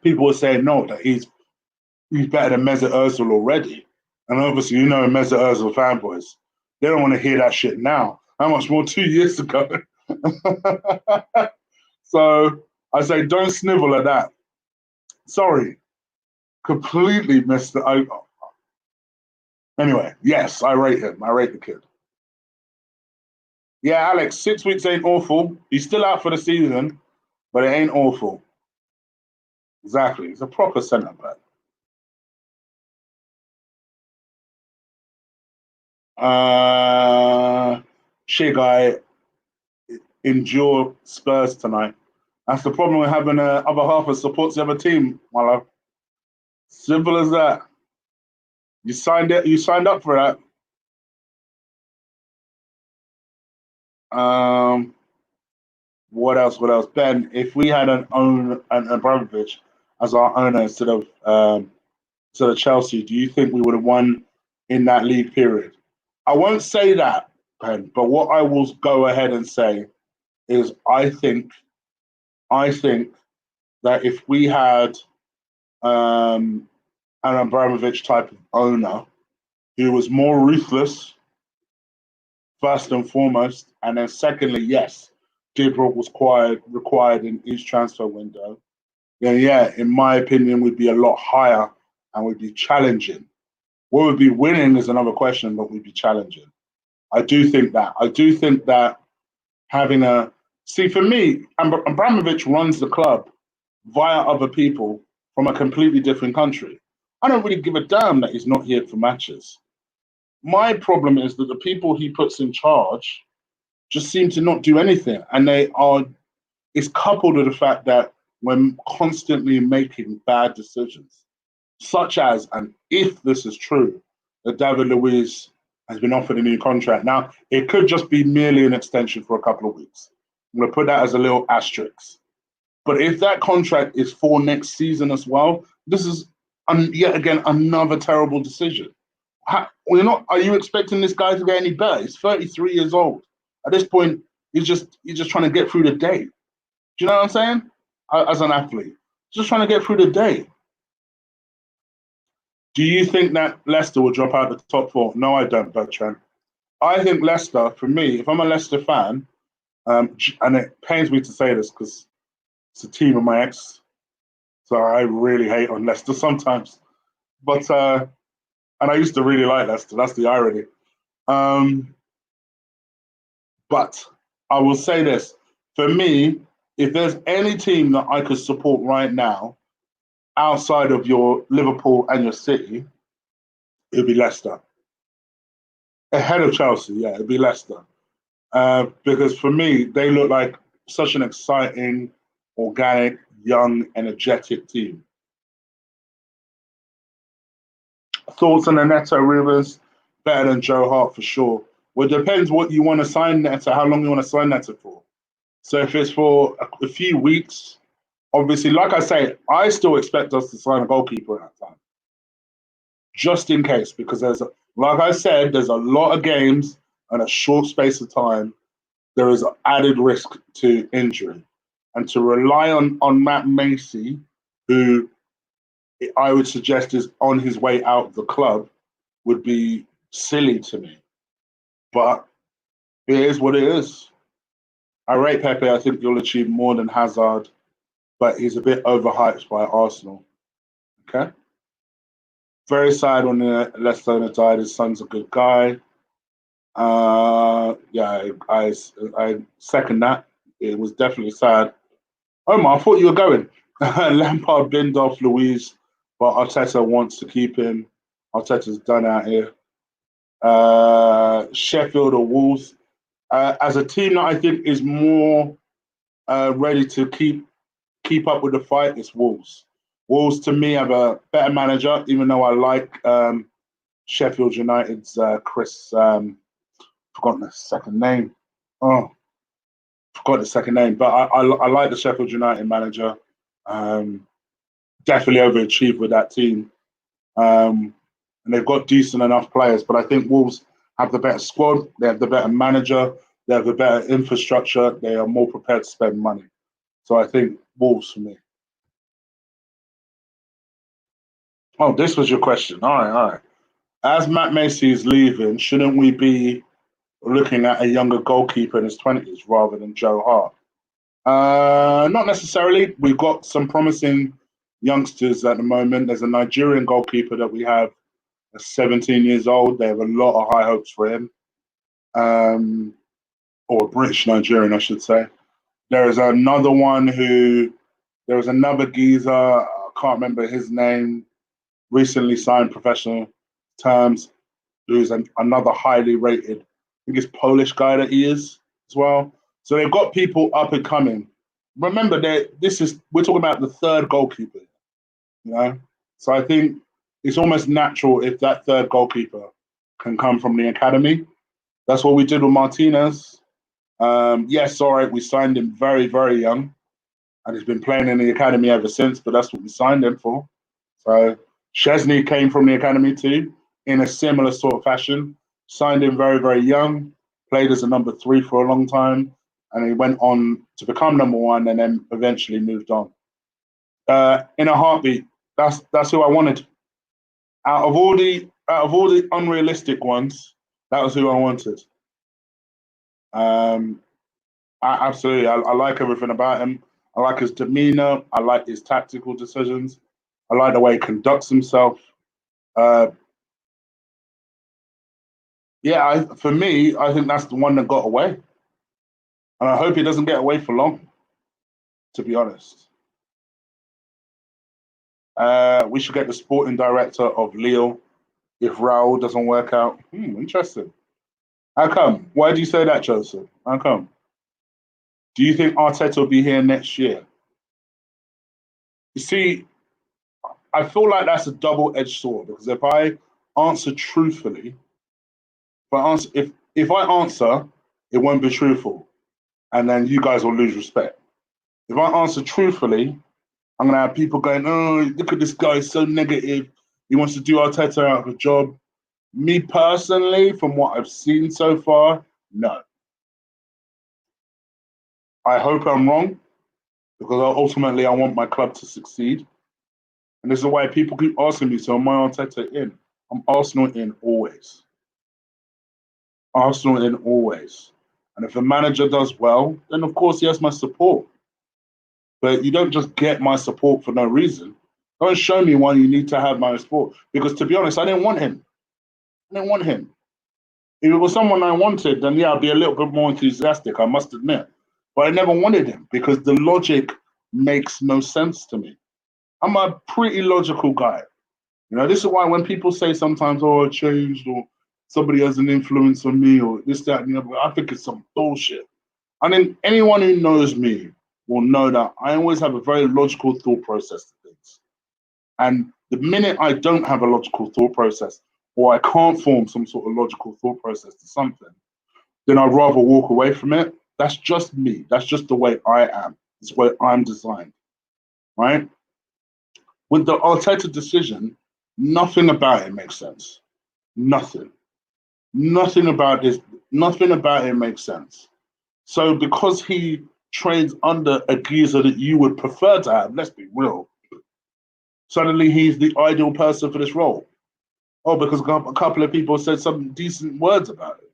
S1: people were saying no, that he's better than Mesut Ozil already. And obviously, Mesut Ozil fanboys, they don't want to hear that shit now. How much more 2 years ago? So I say, don't snivel at that. Sorry, completely missed it. Anyway, yes, I rate him. I rate the kid. Yeah, Alex, 6 weeks ain't awful. He's still out for the season, but it ain't awful. Exactly. He's a proper centre back. Shigai, endure Spurs tonight. That's the problem with having a other half that supports the other team, my love. Simple as that. You signed it. You signed up for that. What else? What else? Ben, if we had an Abramovich as our owner instead of Chelsea, do you think we would have won in that league period? I won't say that, Ben, but what I will go ahead and say is I think that if we had an Abramovich type of owner who was more ruthless, first and foremost, and then secondly, yes, did what was required in each transfer window, then yeah, in my opinion, we'd be a lot higher and we'd be challenging. What would be winning is another question, but we'd be challenging. I do think that. I do think that having a see for me, Abramovich runs the club via other people from a completely different country. I don't really give a damn that he's not here for matches. My problem is that the people he puts in charge just seem to not do anything, and they are. It's coupled with the fact that we're constantly making bad decisions, such as, and if this is true, that David Luiz has been offered a new contract. Now, it could just be merely an extension for a couple of weeks. I'm going to put that as a little asterisk. But if that contract is for next season as well, this is yet again another terrible decision. Are you expecting this guy to get any better? He's 33 years old. At this point, he's just trying to get through the day. Do you know what I'm saying? As an athlete, just trying to get through the day. Do you think that Leicester will drop out the top four? No, I don't, Bertrand. I think Leicester, for me, if I'm a Leicester fan, and it pains me to say this because it's a team of my ex, so I really hate on Leicester sometimes. But and I used to really like Leicester. That's the irony. But I will say this: for me, if there's any team that I could support right now, outside of your Liverpool and your City, it'd be Leicester. Ahead of Chelsea, yeah, it'd be Leicester. Because for me, they look like such an exciting, organic, young, energetic team. Thoughts on the Neto rumors? Better than Joe Hart for sure. Well, it depends what you want to sign Neto, how long you want to sign Neto for. So if it's for a few weeks, obviously, like I say, I still expect us to sign a goalkeeper at that time, just in case, because like I said, there's a lot of games and a short space of time. There is added risk to injury, and to rely on Matt Macy, who I would suggest is on his way out of the club, would be silly to me. But it is what it is. I rate Pepe. I think you'll achieve more than Hazard, but he's a bit overhyped by Arsenal. Okay. Very sad when Leicester owner died. His son's a good guy. Yeah, I second that. It was definitely sad. Omar, I thought you were going. Lampard binned off Luiz but Arteta wants to keep him. Arteta's done out here. Sheffield or Wolves. As a team that I think is more ready to keep up with the fight, it's Wolves. Wolves, to me, have a better manager, even though I like Sheffield United's Chris. Forgotten the second name. Oh, forgot the second name. But I like the Sheffield United manager. Definitely overachieved with that team. And they've got decent enough players. But I think Wolves have the better squad. They have the better manager. They have the better infrastructure. They are more prepared to spend money. So I think Wolves for me. Oh, this was your question. All right, all right. As Matt Macy is leaving, shouldn't we be looking at a younger goalkeeper in his 20s rather than Joe Hart? Not necessarily. We've got some promising youngsters at the moment. There's a Nigerian goalkeeper that we have, 17 years old. They have a lot of high hopes for him. Or British Nigerian, I should say. There is another one there was another geezer, I can't remember his name, recently signed professional terms, who's another highly rated, I think it's Polish guy that he is as well. So they've got people up and coming. Remember that we're talking about the third goalkeeper, you know? So I think it's almost natural if that third goalkeeper can come from the academy. That's what we did with Martinez. Yes, all right, we signed him very, very young, and he's been playing in the academy ever since, but that's what we signed him for. So Chesney came from the academy too, in a similar sort of fashion. Signed him very, very young, played as a number 3 for a long time, and he went on to become number 1 and then eventually moved on. In a heartbeat, that's who I wanted. Out of all the unrealistic ones, that was who I wanted. Absolutely, I like everything about him. I like his demeanor. I like his tactical decisions. I like the way he conducts himself. For me, I think that's the one that got away. And I hope he doesn't get away for long, to be honest. We should get the sporting director of Lille if Raul doesn't work out. Interesting. How come? Why do you say that, Joseph? How come? Do you think Arteta will be here next year? You see, I feel like that's a double-edged sword because if I answer truthfully, if I answer, it won't be truthful, and then you guys will lose respect. If I answer truthfully, I'm gonna have people going, "Oh, look at this guy, he's so negative. He wants to do Arteta out of a job." Me personally, from what I've seen so far, no. I hope I'm wrong because ultimately I want my club to succeed. And this is why people keep asking me, so am I Arteta in? I'm Arsenal in always. Arsenal in always. And if the manager does well, then of course he has my support. But you don't just get my support for no reason. Don't show me why you need to have my support. Because to be honest, I didn't want him. I didn't want him. If it was someone I wanted, then yeah, I'd be a little bit more enthusiastic, I must admit. But I never wanted him because the logic makes no sense to me. I'm a pretty logical guy. You know, this is why when people say sometimes, "Oh, I changed," or "somebody has an influence on me," or this, that, and the other, I think it's some bullshit. I mean, anyone who knows me will know that I always have a very logical thought process to things. And the minute I don't have a logical thought process, or I can't form some sort of logical thought process to something, then I'd rather walk away from it. That's just me. That's just the way I am. It's the way I'm designed, right? With the Arteta decision, nothing about it makes sense. Nothing. Nothing about it makes sense. So because he trains under a geezer that you would prefer to have, let's be real, suddenly he's the ideal person for this role. Oh, because a couple of people said some decent words about it.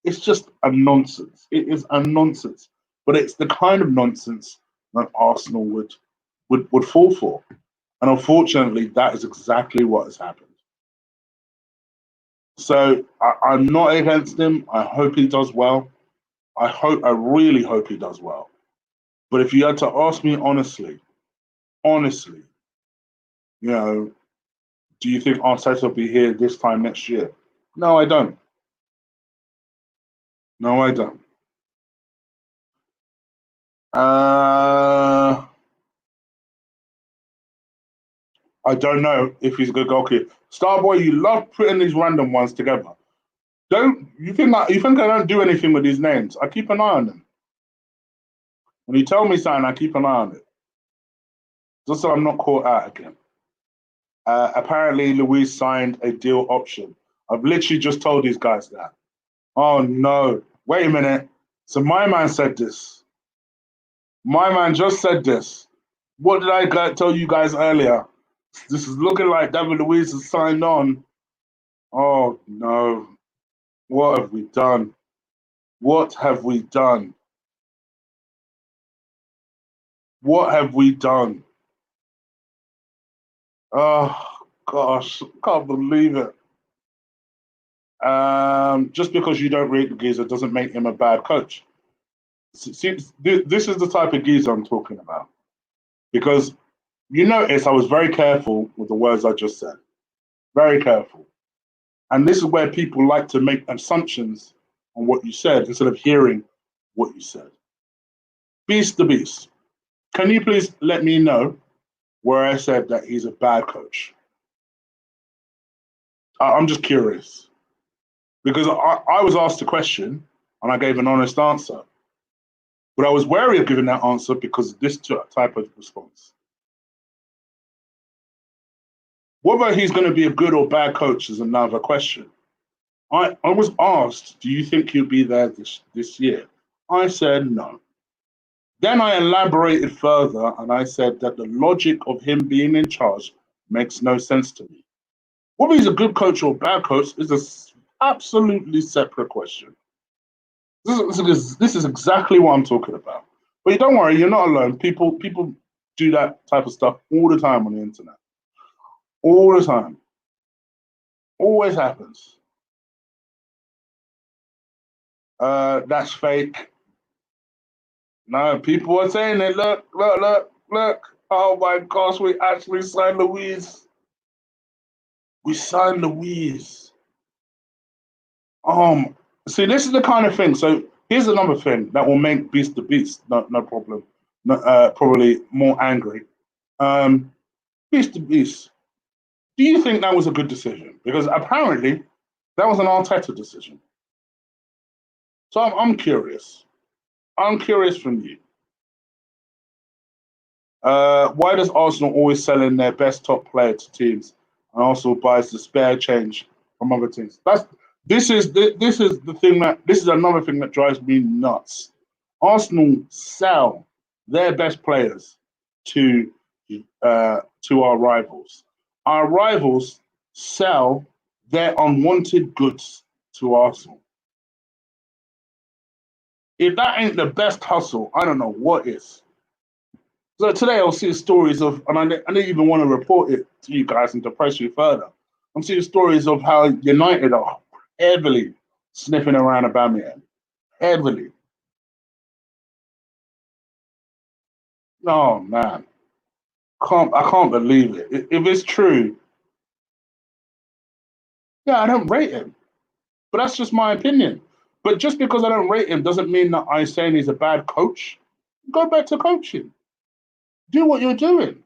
S1: It's just a nonsense. It is a nonsense. But it's the kind of nonsense that Arsenal would fall for. And unfortunately, that is exactly what has happened. So I'm not against him. I hope he does well. I really hope he does well. But if you had to ask me honestly, You know, do you think Arteta will be here this time next year? No, I don't. No, I don't. I don't know if he's a good goalkeeper. Starboy, you love putting these random ones together. Don't you think that you think I don't do anything with these names? I keep an eye on them. When you tell me something, I keep an eye on it, just so I'm not caught out again. Apparently, Luis signed a deal option. I've literally just told these guys that. Oh no! Wait a minute. So my man said this. My man just said this. What did I tell you guys earlier? This is looking like David Luiz has signed on. Oh no. What have we done? What have we done? What have we done? Oh gosh, can't believe it. Just because you don't rate the geezer doesn't make him a bad coach. See, this is the type of geezer I'm talking about. Because you notice I was very careful with the words I just said. Very careful. And this is where people like to make assumptions on what you said instead of hearing what you said. Beast the Beast. Can you please let me know where I said that he's a bad coach? I'm just curious because I was asked a question and I gave an honest answer. But I was wary of giving that answer because of this type of response. Whether he's going to be a good or bad coach is another question. I was asked, do you think he'll be there this year? I said no. Then I elaborated further and I said that the logic of him being in charge makes no sense to me. Whether he's a good coach or a bad coach is an absolutely separate question. This is exactly what I'm talking about. But don't worry, you're not alone. People do that type of stuff all the time on the internet. All the time. Always happens. That's fake. No, people are saying it. Look, look, look, look. Oh my gosh, we actually signed Louise. We signed Louise. See, this is the kind of thing. So here's another thing that will make Beast the Beast, no problem, probably more angry. Beast the Beast. Do you think that was a good decision? Because apparently that was an Arteta decision. So I'm curious. I'm curious from you. Why does Arsenal always sell in their best top player to teams and also buys the spare change from other teams? This is the thing that this is another thing that drives me nuts. Arsenal sell their best players to our rivals. Our rivals sell their unwanted goods to Arsenal. If that ain't the best hustle, I don't know what is. So today I'll see stories of, and I didn't even want to report it to you guys and to press you further. I'm seeing stories of how United are heavily sniffing around Aubameyang. Heavily. Oh man, I can't believe it. If it's true, yeah, I don't rate him, but that's just my opinion. But just because I don't rate him doesn't mean that I'm saying he's a bad coach. Go back to coaching. Do what you're doing.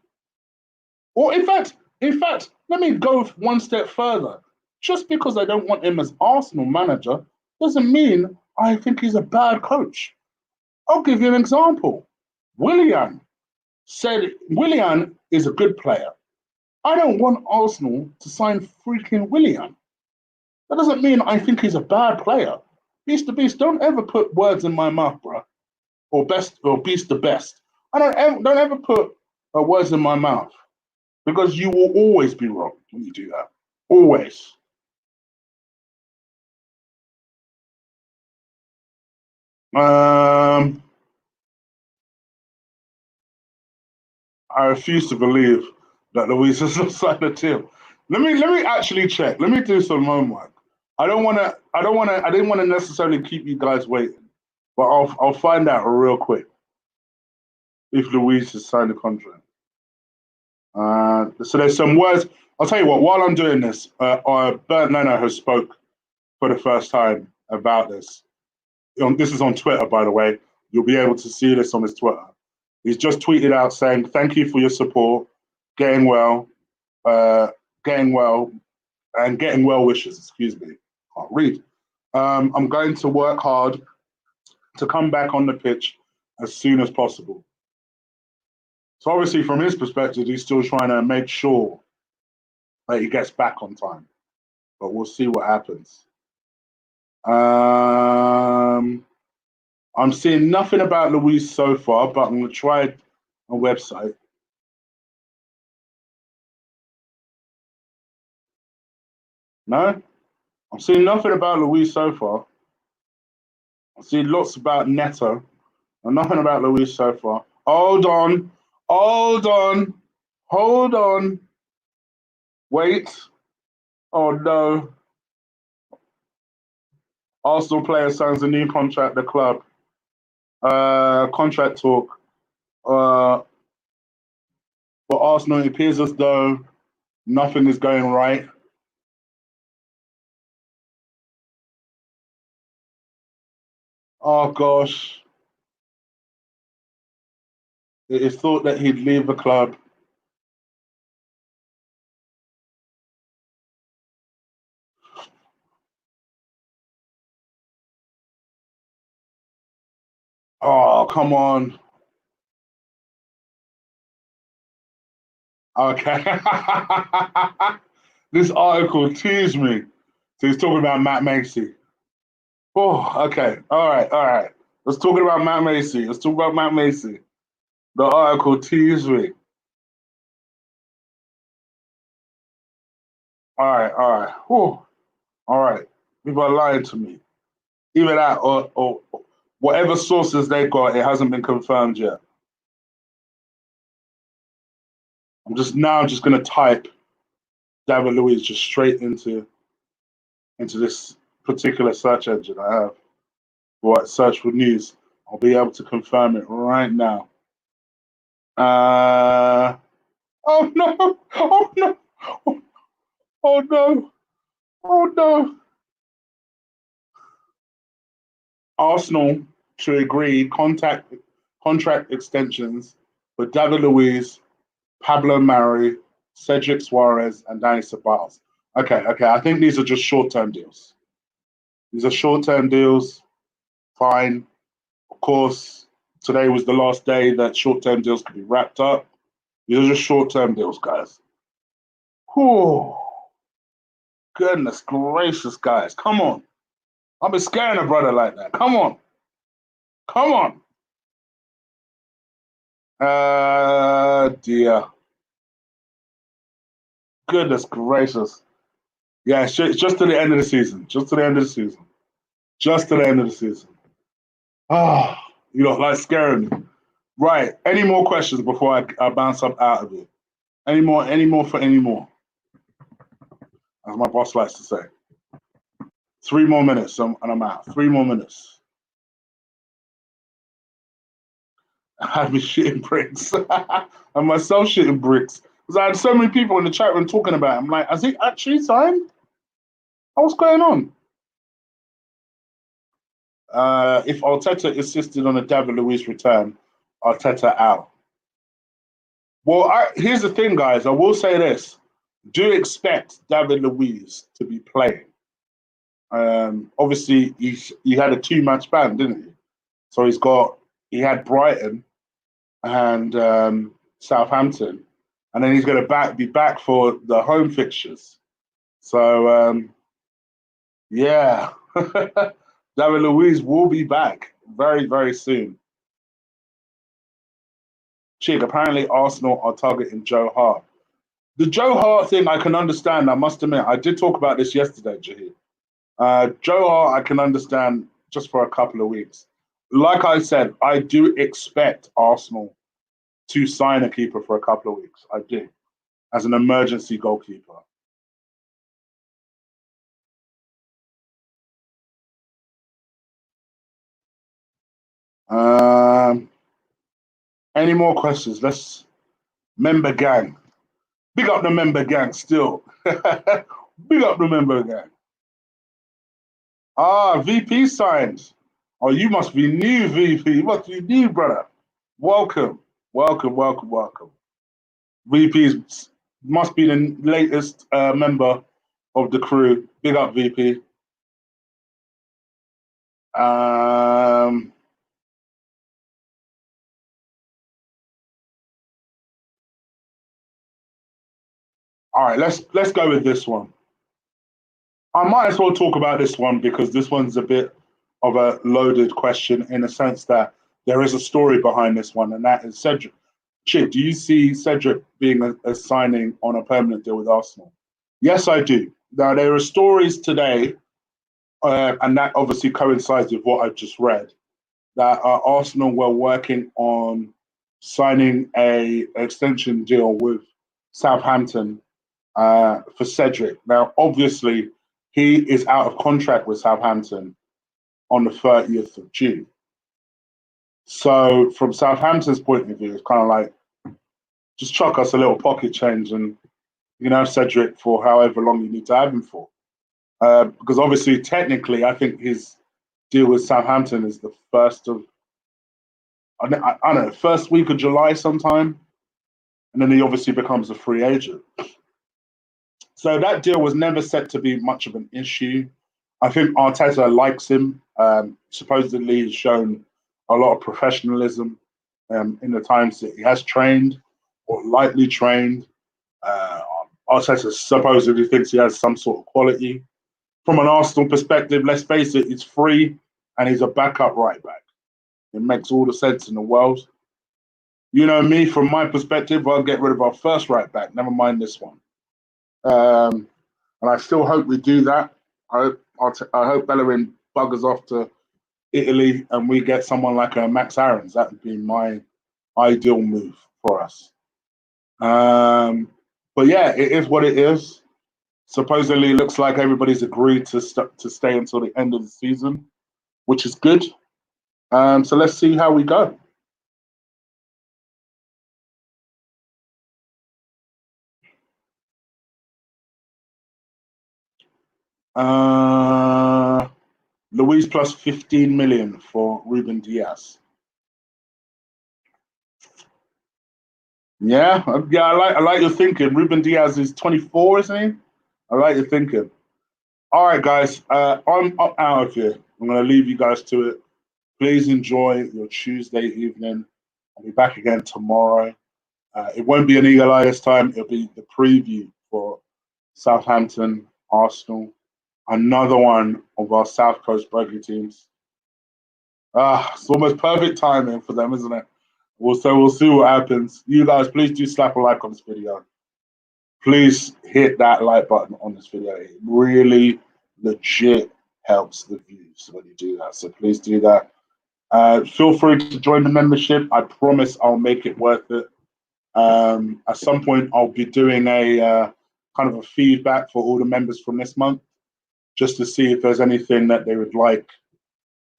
S1: Or in fact, let me go one step further. Just because I don't want him as Arsenal manager doesn't mean I think he's a bad coach. I'll give you an example. Willian said Willian is a good player. I don't want Arsenal to sign freaking Willian. That doesn't mean I think he's a bad player. Beast the Beast, don't ever put words in my mouth, bro. Or Beast the Best. I don't ever put words in my mouth because you will always be wrong when you do that. Always. I refuse to believe that Luis has not signed a deal. Let me actually check. Let me do some homework. I didn't want to necessarily keep you guys waiting, but I'll find out real quick if Luis has signed a contract. So there's some words. I'll tell you what. While I'm doing this, Bernd Leno has spoke for the first time about this. This is on Twitter, by the way. You'll be able to see this on his Twitter. He's just tweeted out saying, "Thank you for your support, getting well, getting well, and getting well wishes." Excuse me, can't read. I'm going to work hard to come back on the pitch as soon as possible. So obviously, from his perspective, he's still trying to make sure that he gets back on time. But we'll see what happens. I'm seeing nothing about Luis so far, but I'm going to try a website. No? I'm seeing nothing about Luis so far. I see lots about Neto, and nothing about Luis so far. Hold on. Hold on. Hold on. Wait. Oh, no. Arsenal player signs a new contract at the club. Contract talk. For Arsenal, it appears as though nothing is going right. Oh, gosh. It is thought that he'd leave the club. Oh, come on. Okay. This article teased me. So he's talking about Matt Macy. Oh, okay. All right. All right. Let's talk about Matt Macy. Let's talk about Matt Macy. The article teased me. All right. All right. Whew. All right. People are lying to me. Either that or whatever sources they got, it hasn't been confirmed yet. I'm just gonna type David Luiz just straight into this particular search engine I have. What search for news? I'll be able to confirm it right now. Oh no! Oh no! Oh no! Oh no! Arsenal to agree contract extensions for David Luiz, Pablo Mari, Cedric Suarez, and Danny Ceballos. Okay, okay. I think these are just short-term deals. These are short-term deals. Fine. Of course, today was the last day that short-term deals could be wrapped up. These are just short-term deals, guys. Whew. Goodness gracious, guys. Come on. I've been scaring a brother like that. Come on. Come on. Dear. Goodness gracious. Yeah, it's just to the end of the season. Just to the end of the season. Just to the end of the season. Ah, you know, like scaring me. Right. Any more questions before I bounce up out of it? Any more for any more? As my boss likes to say. 3 more minutes and I'm out. 3 more minutes. I had me shitting bricks. And myself shitting bricks. Because I had so many people in the chat room talking about it. I'm like, has he actually signed? What's going on? If Arteta insisted on a David Luiz return, Arteta out. Well, here's the thing, guys. I will say this. Do expect David Luiz to be playing. Obviously, he had a 2-match ban, didn't he? So he had Brighton and Southampton, and then he's going to be back for the home fixtures. So yeah, David Luiz will be back very, very soon. Chick, apparently Arsenal are targeting Joe Hart. The Joe Hart thing, I can understand. I must admit, I did talk about this yesterday, Jahid. Joe Hart, I can understand just for a couple of weeks. Like I said, I do expect Arsenal to sign a keeper for a couple of weeks. I do, as an emergency goalkeeper. Any more questions? Let's member gang. Big up the member gang still. Big up the member gang. Ah, VP signed. Oh, you must be new, VP. You must be new, brother. Welcome. Welcome, welcome, welcome. VP must be the latest member of the crew. Big up, VP. All right, let's go with this one. I might as well talk about this one because this one's a bit of a loaded question in a sense that there is a story behind this one, and that is Cedric. Chip, do you see Cedric being a signing on a permanent deal with Arsenal? Yes, I do. Now, there are stories today, and that obviously coincides with what I've just read, that Arsenal were working on signing a extension deal with Southampton for Cedric. Now, obviously, he is out of contract with Southampton on the 30th of June. So, from Southampton's point of view, it's kind of like just chuck us a little pocket change and you can have Cedric for however long you need to have him for. Because obviously, technically, I think his deal with Southampton is the first of, I don't know, first week of July sometime. And then he obviously becomes a free agent. So that deal was never set to be much of an issue. I think Arteta likes him. Supposedly, he's shown a lot of professionalism in the times that he has trained or lightly trained. Arteta supposedly thinks he has some sort of quality. From an Arsenal perspective, let's face it, he's free and he's a backup right back. It makes all the sense in the world. You know me, from my perspective, I'll get rid of our first right back, never mind this one. And I still hope we do that. I hope Bellerin buggers off to Italy and we get someone like Max Aarons. That would be my ideal move for us. But yeah, it is what it is. Supposedly, it looks like everybody's agreed to stay until the end of the season, which is good. So let's see how we go. Luis plus 15 million for Ruben Diaz. Yeah, I like your thinking. Ruben Diaz is 24, isn't he? I like your thinking. All right, guys, I'm out of here. I'm going to leave you guys to it. Please enjoy your Tuesday evening. I'll be back again tomorrow. It won't be an eagle eye this time. It'll be the preview for Southampton, Arsenal, another one of our South Coast rugby teams. It's almost perfect timing for them, isn't it? So we'll see what happens. You guys, please do slap a like on this video. Please hit that like button on this video. It really legit helps the views when you do that. So please do that. Feel free to join the membership. I promise I'll make it worth it. At some point, I'll be doing a kind of a feedback for all the members from this month, just to see if there's anything that they would like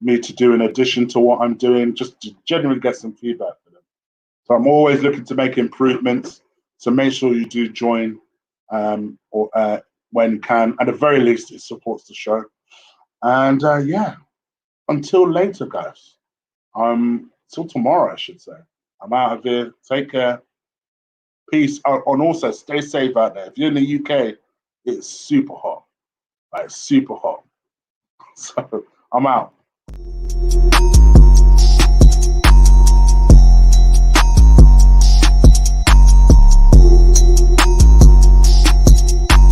S1: me to do in addition to what I'm doing, just to generally get some feedback for them. So I'm always looking to make improvements. So make sure you do join when you can. At the very least, it supports the show. And yeah, until later, guys. Till tomorrow, I should say. I'm out of here. Take care. Peace. And also, stay safe out there. If you're in the UK, it's super hot. Like, super hot. So, I'm out.